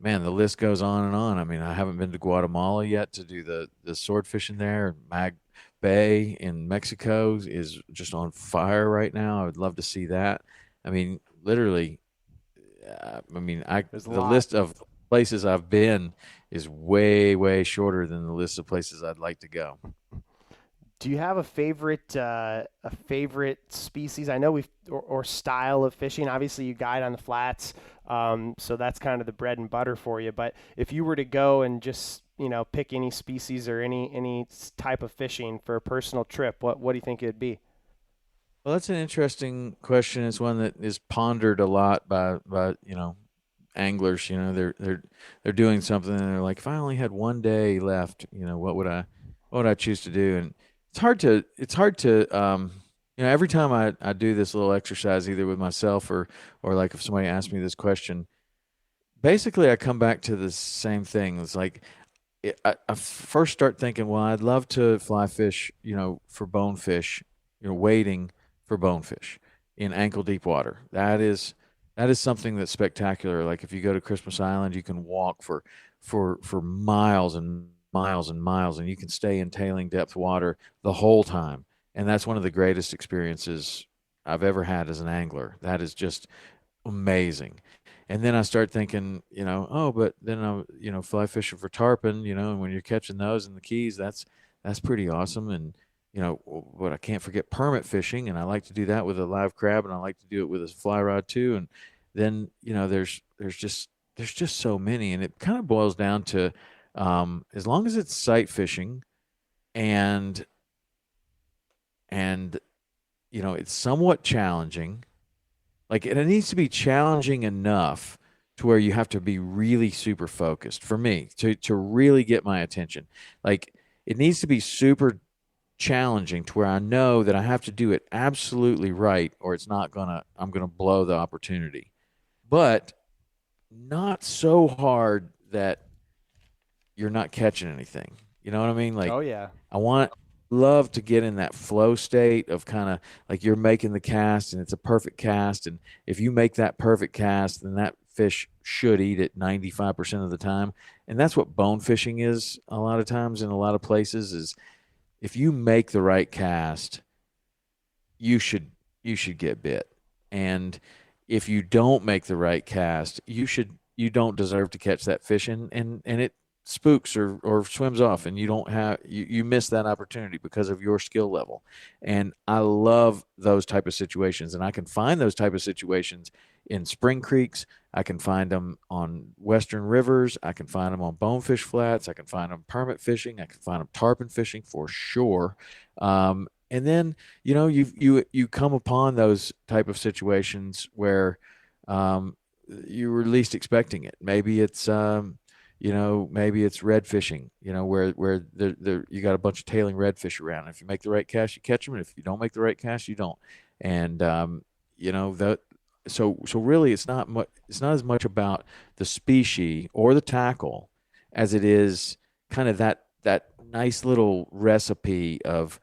man, the list goes on and on. I mean, I haven't been to Guatemala yet to do the sword fishing there. Mag Bay in Mexico is just on fire right now. I would love to see that. I mean, literally, There's a the lot. list of places I've been is way, way shorter than the list of places I'd like to go. Do you have a favorite species? I know or style of fishing. Obviously, you guide on the flats, so that's kind of the bread and butter for you. But if you were to go and just pick any species or any type of fishing for a personal trip, what do you think it'd be? Well, that's an interesting question. It's one that is pondered a lot by anglers. They're doing something and they're like, if I only had one day left, what would I choose to do? And it's hard to every time I do this little exercise either with myself or like if somebody asks me this question, basically I come back to the same thing. It's like I first start thinking, well, I'd love to fly fish, for bonefish, waiting for bonefish in ankle deep water. That is something that's spectacular. Like if you go to Christmas Island, you can walk for miles and miles and miles, and you can stay in tailing depth water the whole time. And that's one of the greatest experiences I've ever had as an angler. That is just amazing. And then I start thinking, oh, but then fly fishing for tarpon, and when you're catching those in the Keys, that's pretty awesome. And but I can't forget permit fishing, and I like to do that with a live crab, and I like to do it with a fly rod too. And then there's just so many, and it kind of boils down to as long as it's sight fishing, and it's somewhat challenging. Like it needs to be challenging enough to where you have to be really super focused for me to really get my attention. Like it needs to be super challenging to where I know that I have to do it absolutely right or I'm gonna blow the opportunity. But not so hard that you're not catching anything. You know what I mean? Like Oh yeah. love to get in that flow state of kind of like you're making the cast and it's a perfect cast. And if you make that perfect cast, then that fish should eat it 95% of the time. And that's what bone fishing is a lot of times in a lot of places is if you make the right cast, you should get bit. And if you don't make the right cast, you don't deserve to catch that fish and it spooks or swims off and you miss that opportunity because of your skill level. And I love those type of situations, and I can find those type of situations in spring creeks. I can find them on western rivers. I can find them on bonefish flats. I can find them permit fishing. I can find them tarpon fishing for sure. And then you come upon those type of situations where you were least expecting it. Maybe it's red fishing, where you got a bunch of tailing redfish around. If you make the right cast, you catch them, and if you don't make the right cast, you don't. And that so really, it's not as much about the species or the tackle as it is kind of that nice little recipe of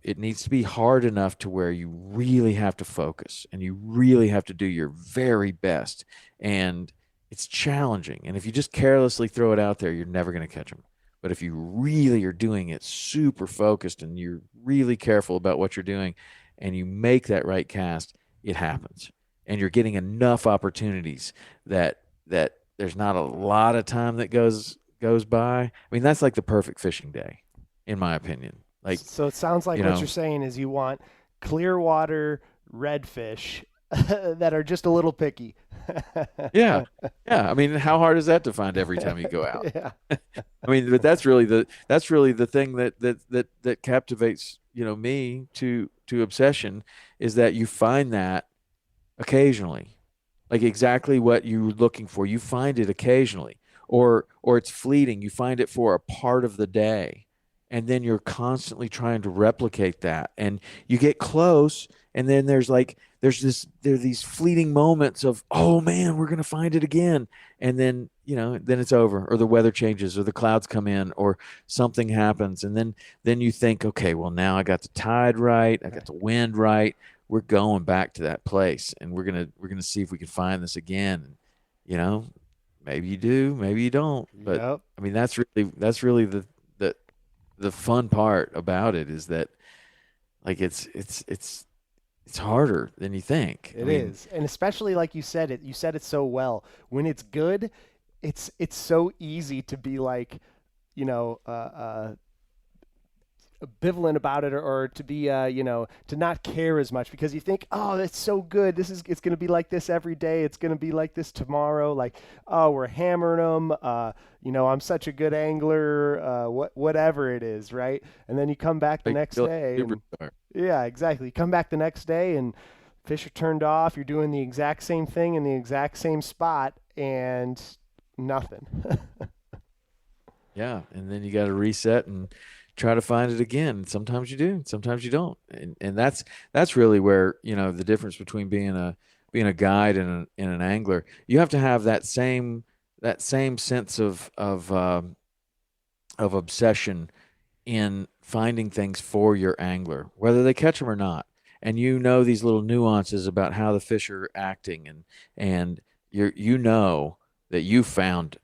it needs to be hard enough to where you really have to focus and you really have to do your very best. And it's challenging. And if you just carelessly throw it out there, you're never going to catch them. But if you really are doing it super focused and you're really careful about what you're doing and you make that right cast, it happens. And you're getting enough opportunities that there's not a lot of time that goes by. I mean, that's like the perfect fishing day, in my opinion. Like, So it sounds like what you're saying is you want clear water redfish that are just a little picky. Yeah. Yeah. I mean, how hard is that to find every time you go out? Yeah. I mean, but that's really the thing that captivates, me to obsession, is that you find that occasionally, like exactly what you're looking for. You find it occasionally, or it's fleeting. You find it for a part of the day, and then you're constantly trying to replicate that, and you get close, and then there are these fleeting moments of, oh man, we're gonna find it again, and then it's over, or the weather changes, or the clouds come in, or something happens, and then you think, okay, well, now I got the tide right, I got the wind right, we're going back to that place, and we're gonna see if we can find this again. And, maybe you do, maybe you don't, but Yep. I mean, that's really the fun part about it, is that, like, it's harder than you think. It is. And especially like you said it so well. When it's good, it's so easy to be like, you know, ambivalent about it, or to be to not care as much, because you think, oh, that's so good, it's going to be like this every day, it's going to be like this tomorrow, like, oh, we're hammering them, I'm such a good angler, whatever it is, right? And then you come back the Like, next feel like day a and, superstar. yeah, exactly, you come back the next day and fish are turned off, you're doing the exact same thing in the exact same spot, and nothing. Yeah, and then you got to reset and try to find it again. Sometimes you do, sometimes you don't, and that's really where, the difference between being a guide and an angler. You have to have that same sense of obsession in finding things for your angler, whether they catch them or not. And these little nuances about how the fish are acting, and that you found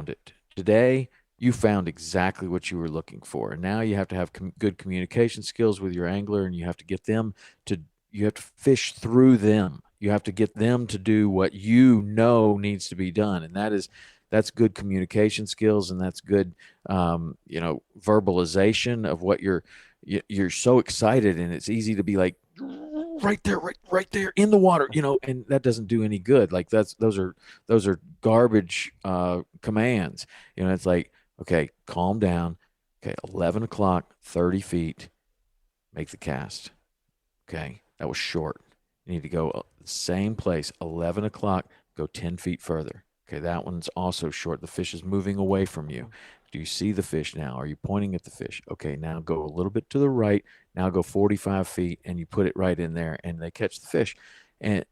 it today. You found exactly what you were looking for, and now you have to have good communication skills with your angler, and you have to fish through them. You have to get them to do what needs to be done, and that's good communication skills, and that's good verbalization of what you're so excited, and it's easy to be like, right there, right there in the water, and that doesn't do any good. Like, those are garbage commands. It's like, okay, calm down. Okay, 11 o'clock, 30 feet, make the cast. Okay, that was short. You need to go the same place, 11 o'clock, go 10 feet further. Okay, that one's also short. The fish is moving away from you. Do you see the fish now? Are you pointing at the fish? Okay, now go a little bit to the right. Now go 45 feet, and you put it right in there, and they catch the fish.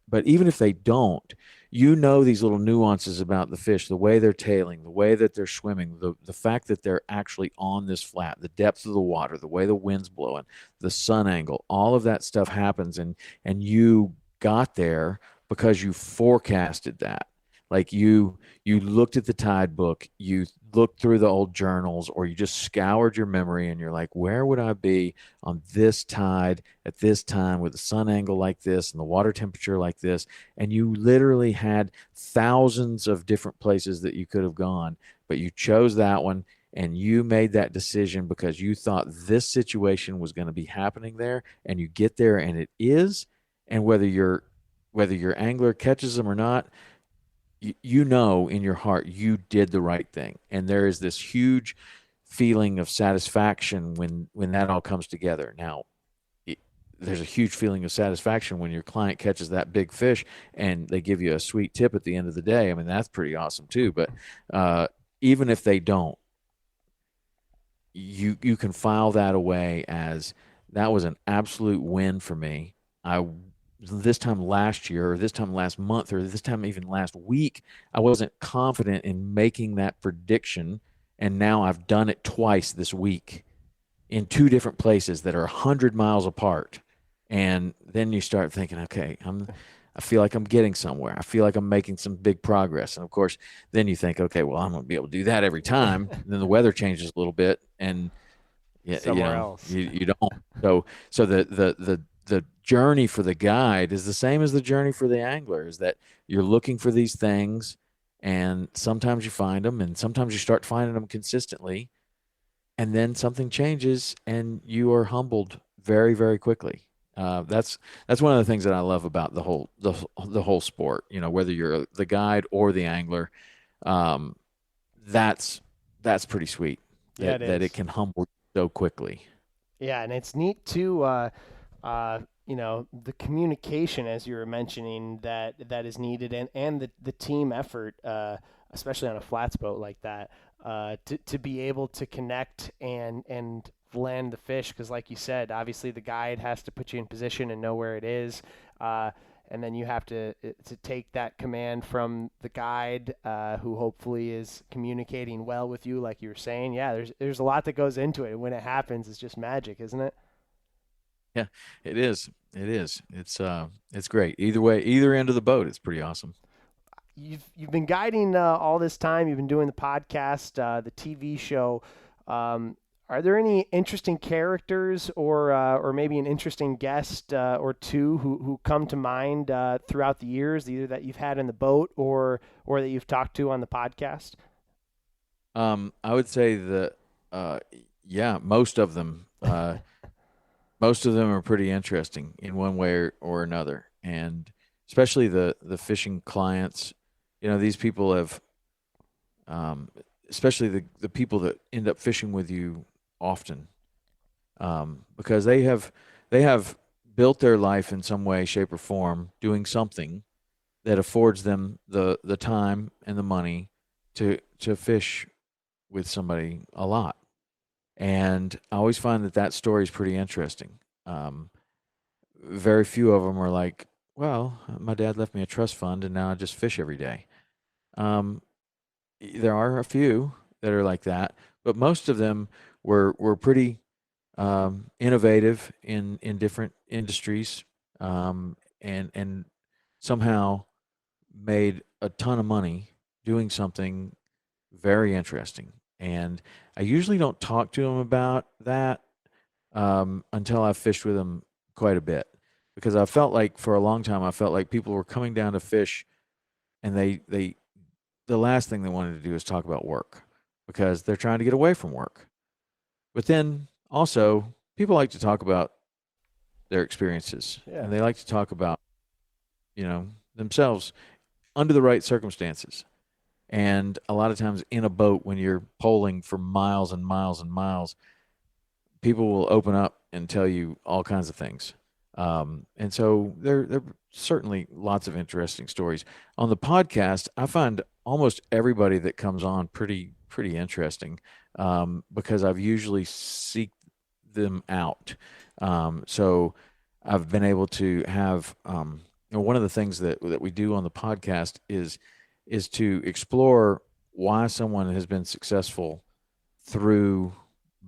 But even if they don't, these little nuances about the fish, the way they're tailing, the way that they're swimming, the fact that they're actually on this flat, the depth of the water, the way the wind's blowing, the sun angle, all of that stuff happens, and you got there because you forecasted that. Like, you looked at the tide book, you looked through the old journals, or you just scoured your memory, and you're like, where would I be on this tide at this time with the sun angle like this and the water temperature like this? And you literally had thousands of different places that you could have gone, but you chose that one, and you made that decision because you thought this situation was going to be happening there, and you get there and it is. And whether your angler catches them or not, in your heart you did the right thing, and there is this huge feeling of satisfaction when that all comes together. Now, there's a huge feeling of satisfaction when your client catches that big fish and they give you a sweet tip at the end of the day. I mean, that's pretty awesome too. But even if they don't, you can file that away as, that was an absolute win for me. This time last year, or this time last month, or this time even last week, I wasn't confident in making that prediction, and now I've done it twice this week in two different places that are 100 miles apart. And then you start thinking, okay, I feel like I'm getting somewhere. I feel like I'm making some big progress. And of course, then you think, okay, well, I'm going to be able to do that every time. And then the weather changes a little bit, and Somewhere else. you don't. So the journey for the guide is the same as the journey for the angler, is that you're looking for these things, and sometimes you find them, and sometimes you start finding them consistently, and then something changes and you are humbled very, very quickly. That's one of the things that I love about the whole sport. You know, whether you're the guide or the angler, um, that's pretty sweet. Yeah, it That is. it can humble you so quickly. Yeah, and it's neat too. The communication, as you were mentioning, that is needed, and the team effort, especially on a flats boat like that, to be able to connect and land the fish. Because, like you said, obviously the guide has to put you in position and know where it is. And then you have to take that command from the guide, who hopefully is communicating well with you, like you were saying. Yeah, there's a lot that goes into it. When it happens, it's just magic, isn't it? Yeah, it is. It is. It's great. Either way, either end of the boat, it's pretty awesome. You've been guiding all this time. You've been doing the podcast, the TV show. Are there any interesting characters or maybe an interesting guest or two who come to mind throughout the years, either that you've had in the boat or that you've talked to on the podcast? I would say that, yeah, most of them, most of them are pretty interesting in one way or another, and especially the fishing clients. You know, these people have, um, especially the people that end up fishing with you often, because they have built their life in some way, shape, or form doing something that affords them the time and the money to fish with somebody a lot. And I always find that story is pretty interesting. Um, Very few of them are like, well, my dad left me a trust fund and now I just fish every day. Um, there are a few that are like that, but most of them were pretty innovative in different industries, and somehow made a ton of money doing something very interesting. And I usually don't talk to them about that until I've fished with them quite a bit, because I felt like for a long time I felt like people were coming down to fish, and they the last thing they wanted to do is talk about work because they're trying to get away from work. But then also people like to talk about their experiences, Yeah. and they like to talk about, you know, themselves under the right circumstances. And a lot of times in a boat, when you're poling for miles and miles and miles, people will open up and tell you all kinds of things. And so there are certainly lots of interesting stories. On the podcast, I find almost everybody that comes on pretty interesting, because I've usually seek them out. So I've been able to have, one of the things that we do on the podcast is to explore why someone has been successful through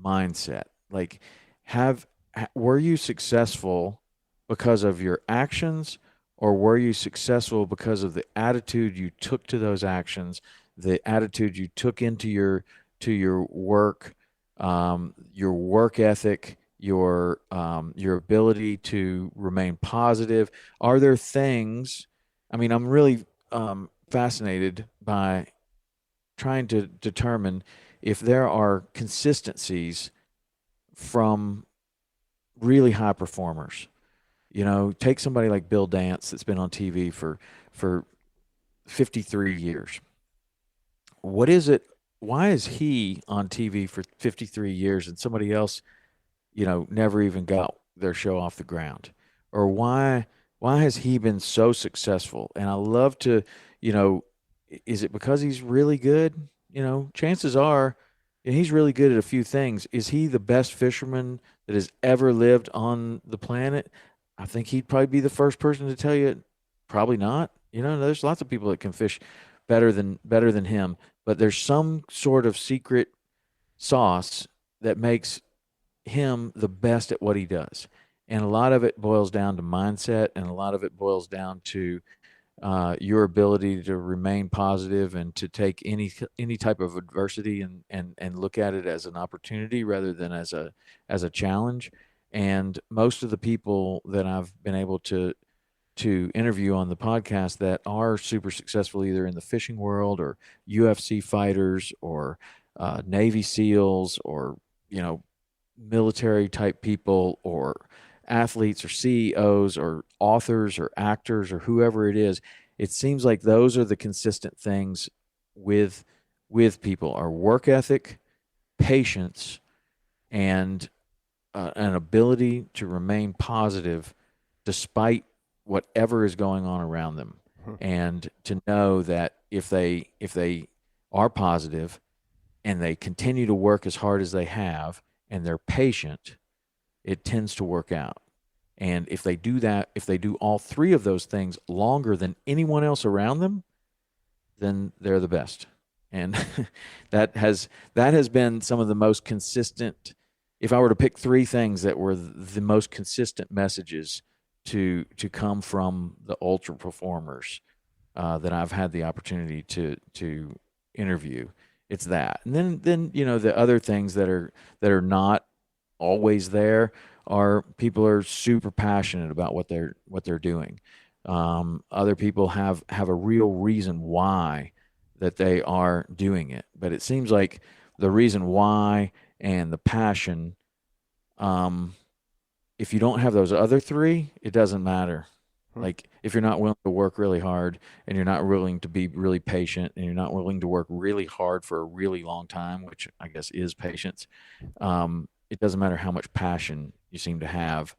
mindset. Like, were you successful because of your actions, or were you successful because of the attitude you took to those actions, the attitude you took into your your work ethic, your ability to remain positive? Are there things? I mean, I'm really fascinated by trying to determine if there are consistencies from really high performers. You know, take somebody like Bill Dance that's been on TV for 53 years. What is it? Why is he on TV for 53 years and somebody else, you know, never even got their show off the ground? Or why has he been so successful? And I love to, you know, is it because he's really good? You know, chances are, and he's really good at a few things. Is he the best fisherman that has ever lived on the planet? I think he'd probably be the first person to tell you probably not. You know, there's lots of people that can fish better than him, but there's some sort of secret sauce that makes him the best at what he does. And a lot of it boils down to mindset, and a lot of it boils down to your ability to remain positive and to take any type of adversity and look at it as an opportunity rather than as a challenge. And most of the people that I've been able to interview on the podcast that are super successful, either in the fishing world or UFC fighters or Navy SEALs or, you know, military type people or athletes or CEOs or authors or actors or whoever it is, it seems like those are the consistent things with people: are work ethic, patience, and an ability to remain positive despite whatever is going on around them, and to know that if they are positive and they continue to work as hard as they have and they're patient, it tends to work out. And if they do that, if they do all three of those things longer than anyone else around them, then they're the best. And that has been some of the most consistent. If I were to pick three things that were the most consistent messages to come from the ultra performers that I've had the opportunity to interview, it's that. And then the other things that are not always there are people are super passionate about what they're doing. Other people have a real reason why that they are doing it, but it seems like the reason why and the passion, if you don't have those other three, it doesn't matter. Like if you're not willing to work really hard and you're not willing to be really patient and you're not willing to work really hard for a really long time, which I guess is patience, it doesn't matter how much passion you seem to have.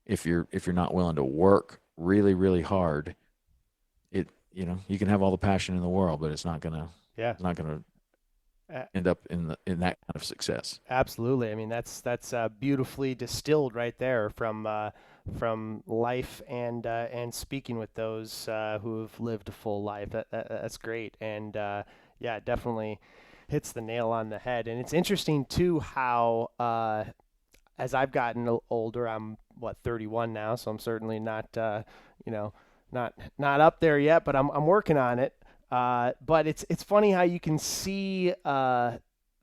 If you're not willing to work really, really hard, you can have all the passion in the world, but it's not gonna end up in that kind of success. Absolutely. I mean, that's beautifully distilled right there from life and speaking with those who have lived a full life. That's great, and yeah, it definitely hits the nail on the head. And it's interesting too how as I've gotten older, I'm 31 now, so I'm certainly not not up there yet, but I'm working on it. But it's funny how you can see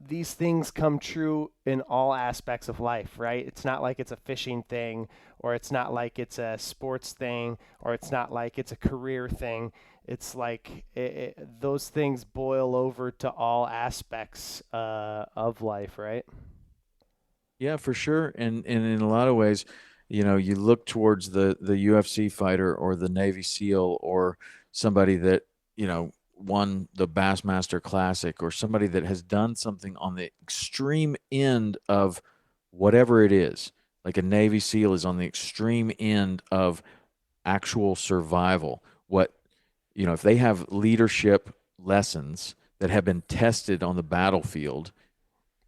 these things come true in all aspects of life, right? It's not like it's a fishing thing, or it's not like it's a sports thing, or it's not like it's a career thing. It's like those things boil over to all aspects of life, right? Yeah, for sure. And in a lot of ways, you look towards the UFC fighter or the Navy SEAL or somebody that, won the Bassmaster Classic, or somebody that has done something on the extreme end of whatever it is. Like a Navy SEAL is on the extreme end of actual survival. If they have leadership lessons that have been tested on the battlefield,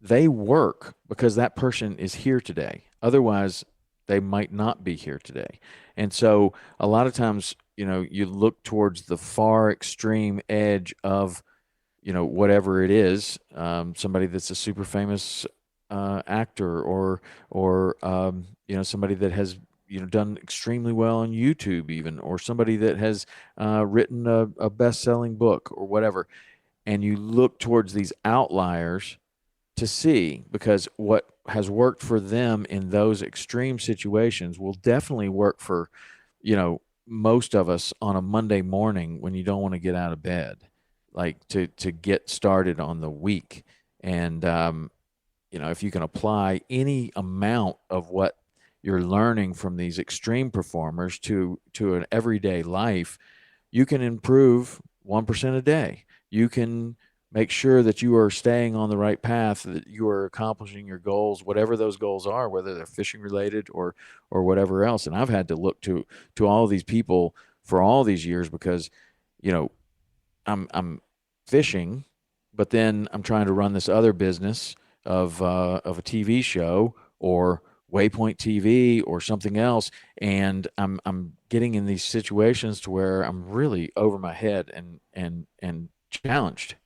they work because that person is here today. Otherwise, they might not be here today. And so a lot of times, you look towards the far extreme edge of, whatever it is, somebody that's a super famous actor or somebody that has, done extremely well on YouTube even, or somebody that has written a best-selling book or whatever. And you look towards these outliers to see, because what has worked for them in those extreme situations will definitely work for, most of us on a Monday morning when you don't want to get out of bed, like to get started on the week. And, if you can apply any amount of what you're learning from these extreme performers to an everyday life, you can improve 1% a day. You can make sure that you are staying on the right path, that you are accomplishing your goals, whatever those goals are, whether they're fishing related or whatever else. And I've had to look to all of these people for all these years because, I'm fishing, but then I'm trying to run this other business of a TV show or Waypoint TV or something else, and I'm getting in these situations to where I'm really over my head and challenged.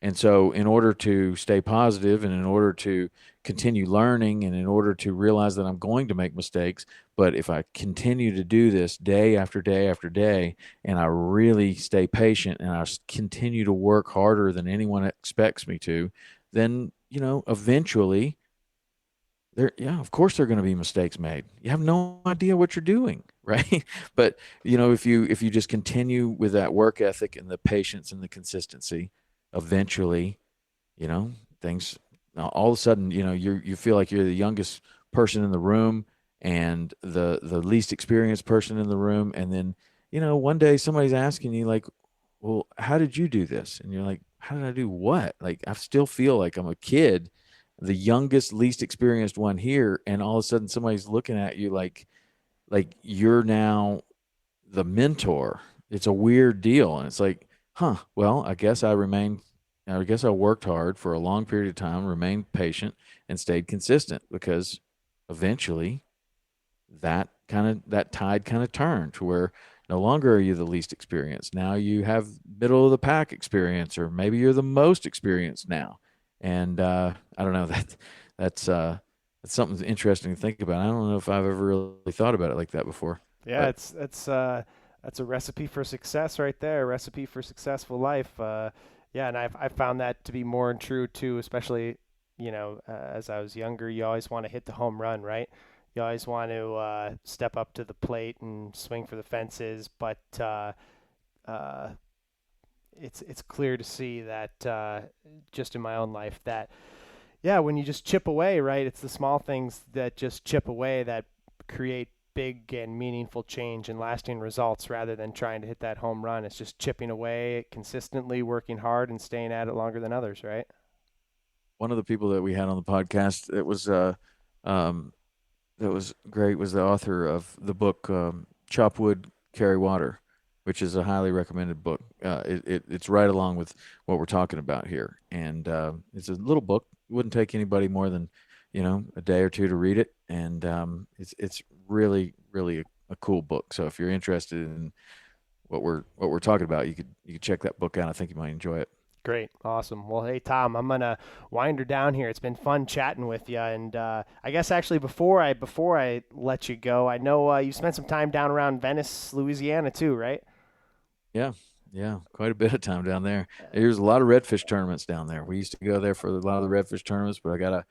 And so in order to stay positive and in order to continue learning and in order to realize that I'm going to make mistakes, but if I continue to do this day after day after day, and I really stay patient and I continue to work harder than anyone expects me to, then, eventually of course there are going to be mistakes made. You have no idea what you're doing, right? But, if you just continue with that work ethic and the patience and the consistency, eventually, things, all of a sudden, you feel like you're the youngest person in the room and the least experienced person in the room. And then, one day somebody's asking you like, well, how did you do this? And you're like, how did I do what? Like, I still feel like I'm a kid, the youngest, least experienced one here. And all of a sudden somebody's looking at you like you're now the mentor. It's a weird deal. And it's like, well, I guess I worked hard for a long period of time, remained patient, and stayed consistent, because eventually that tide kind of turned to where no longer are you the least experienced. Now you have middle of the pack experience, or maybe you're the most experienced now. And I don't know, that's something interesting to think about. I don't know if I've ever really thought about it like that before. Yeah, that's a recipe for success right there. A recipe for successful life. Yeah, and I've found that to be more and true too, especially, as I was younger, you always want to hit the home run, right? You always want to step up to the plate and swing for the fences, but it's clear to see that just in my own life that, yeah, when you just chip away, right? It's the small things that just chip away that create big and meaningful change and lasting results, rather than trying to hit that home run. It's just chipping away consistently, working hard, and staying at it longer than others, right? One of the people that we had on the podcast that was great was the author of the book Chop Wood, Carry Water, which is a highly recommended book. It's right along with what we're talking about here, and it's a little book. It wouldn't take anybody more than a day or two to read it, and it's really, really a cool book. So if you're interested in what we're talking about, you could check that book out. I think you might enjoy it. Great. Awesome. Well, hey, Tom, I'm going to wind her down here. It's been fun chatting with you. And I guess actually before I let you go, I know you spent some time down around Venice, Louisiana too, right? Yeah, quite a bit of time down there. There's a lot of redfish tournaments down there. We used to go there for a lot of the redfish tournaments, but I got a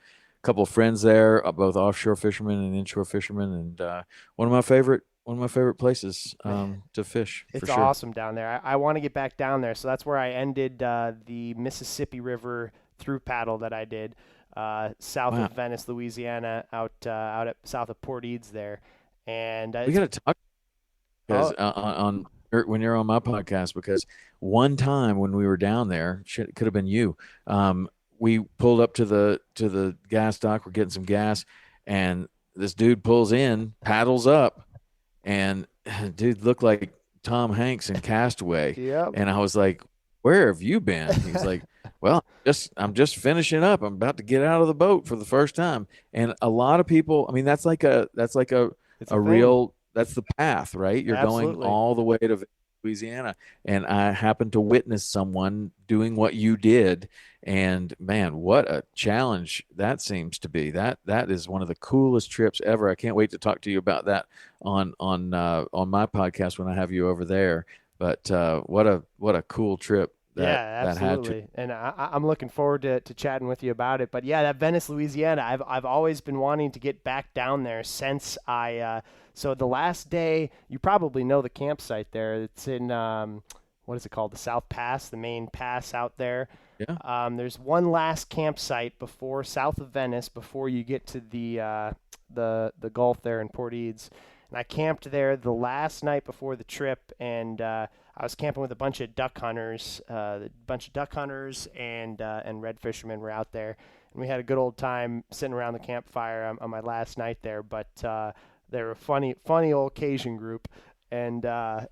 couple of friends there, both offshore fishermen and inshore fishermen, and one of my favorite places to fish. It's for sure. Awesome down there. I want to get back down there, so that's where I ended the Mississippi River through paddle that I did south of Venice, Louisiana, out at south of Port Eads there. And we got to talk because on when you're on my podcast, because one time when we were down there, it could have been you. We pulled up to the gas dock. We're getting some gas, and this dude pulls in, paddles up, and dude looked like Tom Hanks in Castaway. Yep. And I was like, "Where have you been?" He's like, "Well, I'm just finishing up. I'm about to get out of the boat for the first time." And a lot of people, I mean, that's like a real, that's the path, right? You're Absolutely. going all the way to Louisiana, and I happened to witness someone doing what you did, and man, what a challenge that seems to be. That is one of the coolest trips ever. I can't wait to talk to you about that on my podcast when I have you over there. But what a cool trip. Absolutely. And I'm looking forward to chatting with you about it. But yeah, that Venice, Louisiana, I've always been wanting to get back down there since so the last day, you probably know the campsite there. It's in what is it called? The South Pass, the main pass out there. Yeah. There's one last campsite south of Venice before you get to the Gulf there in Port Eads. And I camped there the last night before the trip, and I was camping with a bunch of duck hunters. And red fishermen were out there, and we had a good old time sitting around the campfire on my last night there. But they're a funny old Cajun group, and ever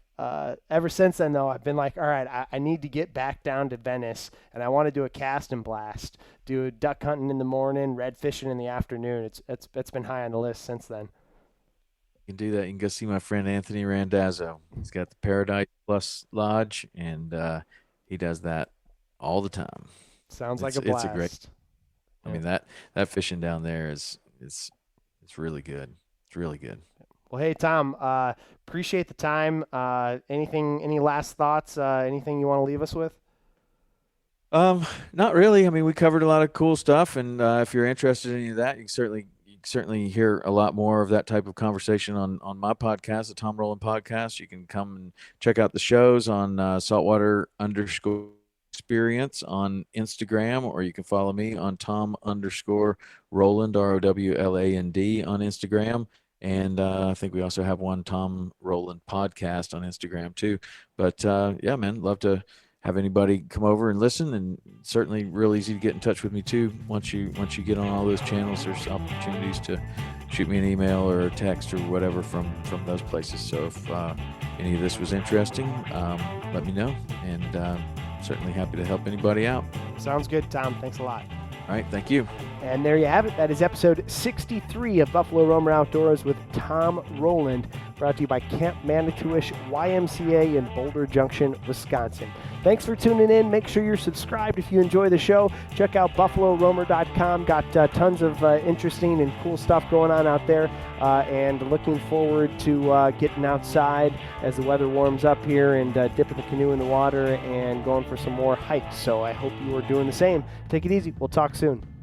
since then though, I've been like, all right, I need to get back down to Venice, and I want to do a cast and blast, do duck hunting in the morning, red fishing in the afternoon. It's been high on the list since then. You can do that. You can go see my friend Anthony Randazzo. He's got the Paradise Plus Lodge, and he does that all the time. Sounds like a blast. It's a great. I mean, that fishing down there is really good. It's really good. Well, hey Tom, appreciate the time. Any last thoughts? Anything you want to leave us with? Not really. I mean, we covered a lot of cool stuff, and if you're interested in any of that, you can certainly hear a lot more of that type of conversation on my podcast, the Tom Rowland podcast. You can come and check out the shows on saltwater_experience on Instagram, or you can follow me on Tom_Rowland, ROWLAND, on Instagram. And I think we also have one Tom Rowland podcast on Instagram too. But yeah, man, love to have anybody come over and listen, and certainly real easy to get in touch with me too. Once you get on all those channels, there's opportunities to shoot me an email or a text or whatever from those places. So if any of this was interesting, let me know, and certainly happy to help anybody out. Sounds good, Tom. Thanks a lot. All right, thank you. And there you have it. That is episode 63 of Buffalo Roamer Outdoors with Tom Rowland, brought to you by Camp Manitouish YMCA in Boulder Junction, Wisconsin. Thanks for tuning in. Make sure you're subscribed if you enjoy the show. Check out BuffaloRoamer.com. Got tons of interesting and cool stuff going on out there, and looking forward to getting outside as the weather warms up here and dipping the canoe in the water and going for some more hikes. So I hope you are doing the same. Take it easy. We'll talk soon.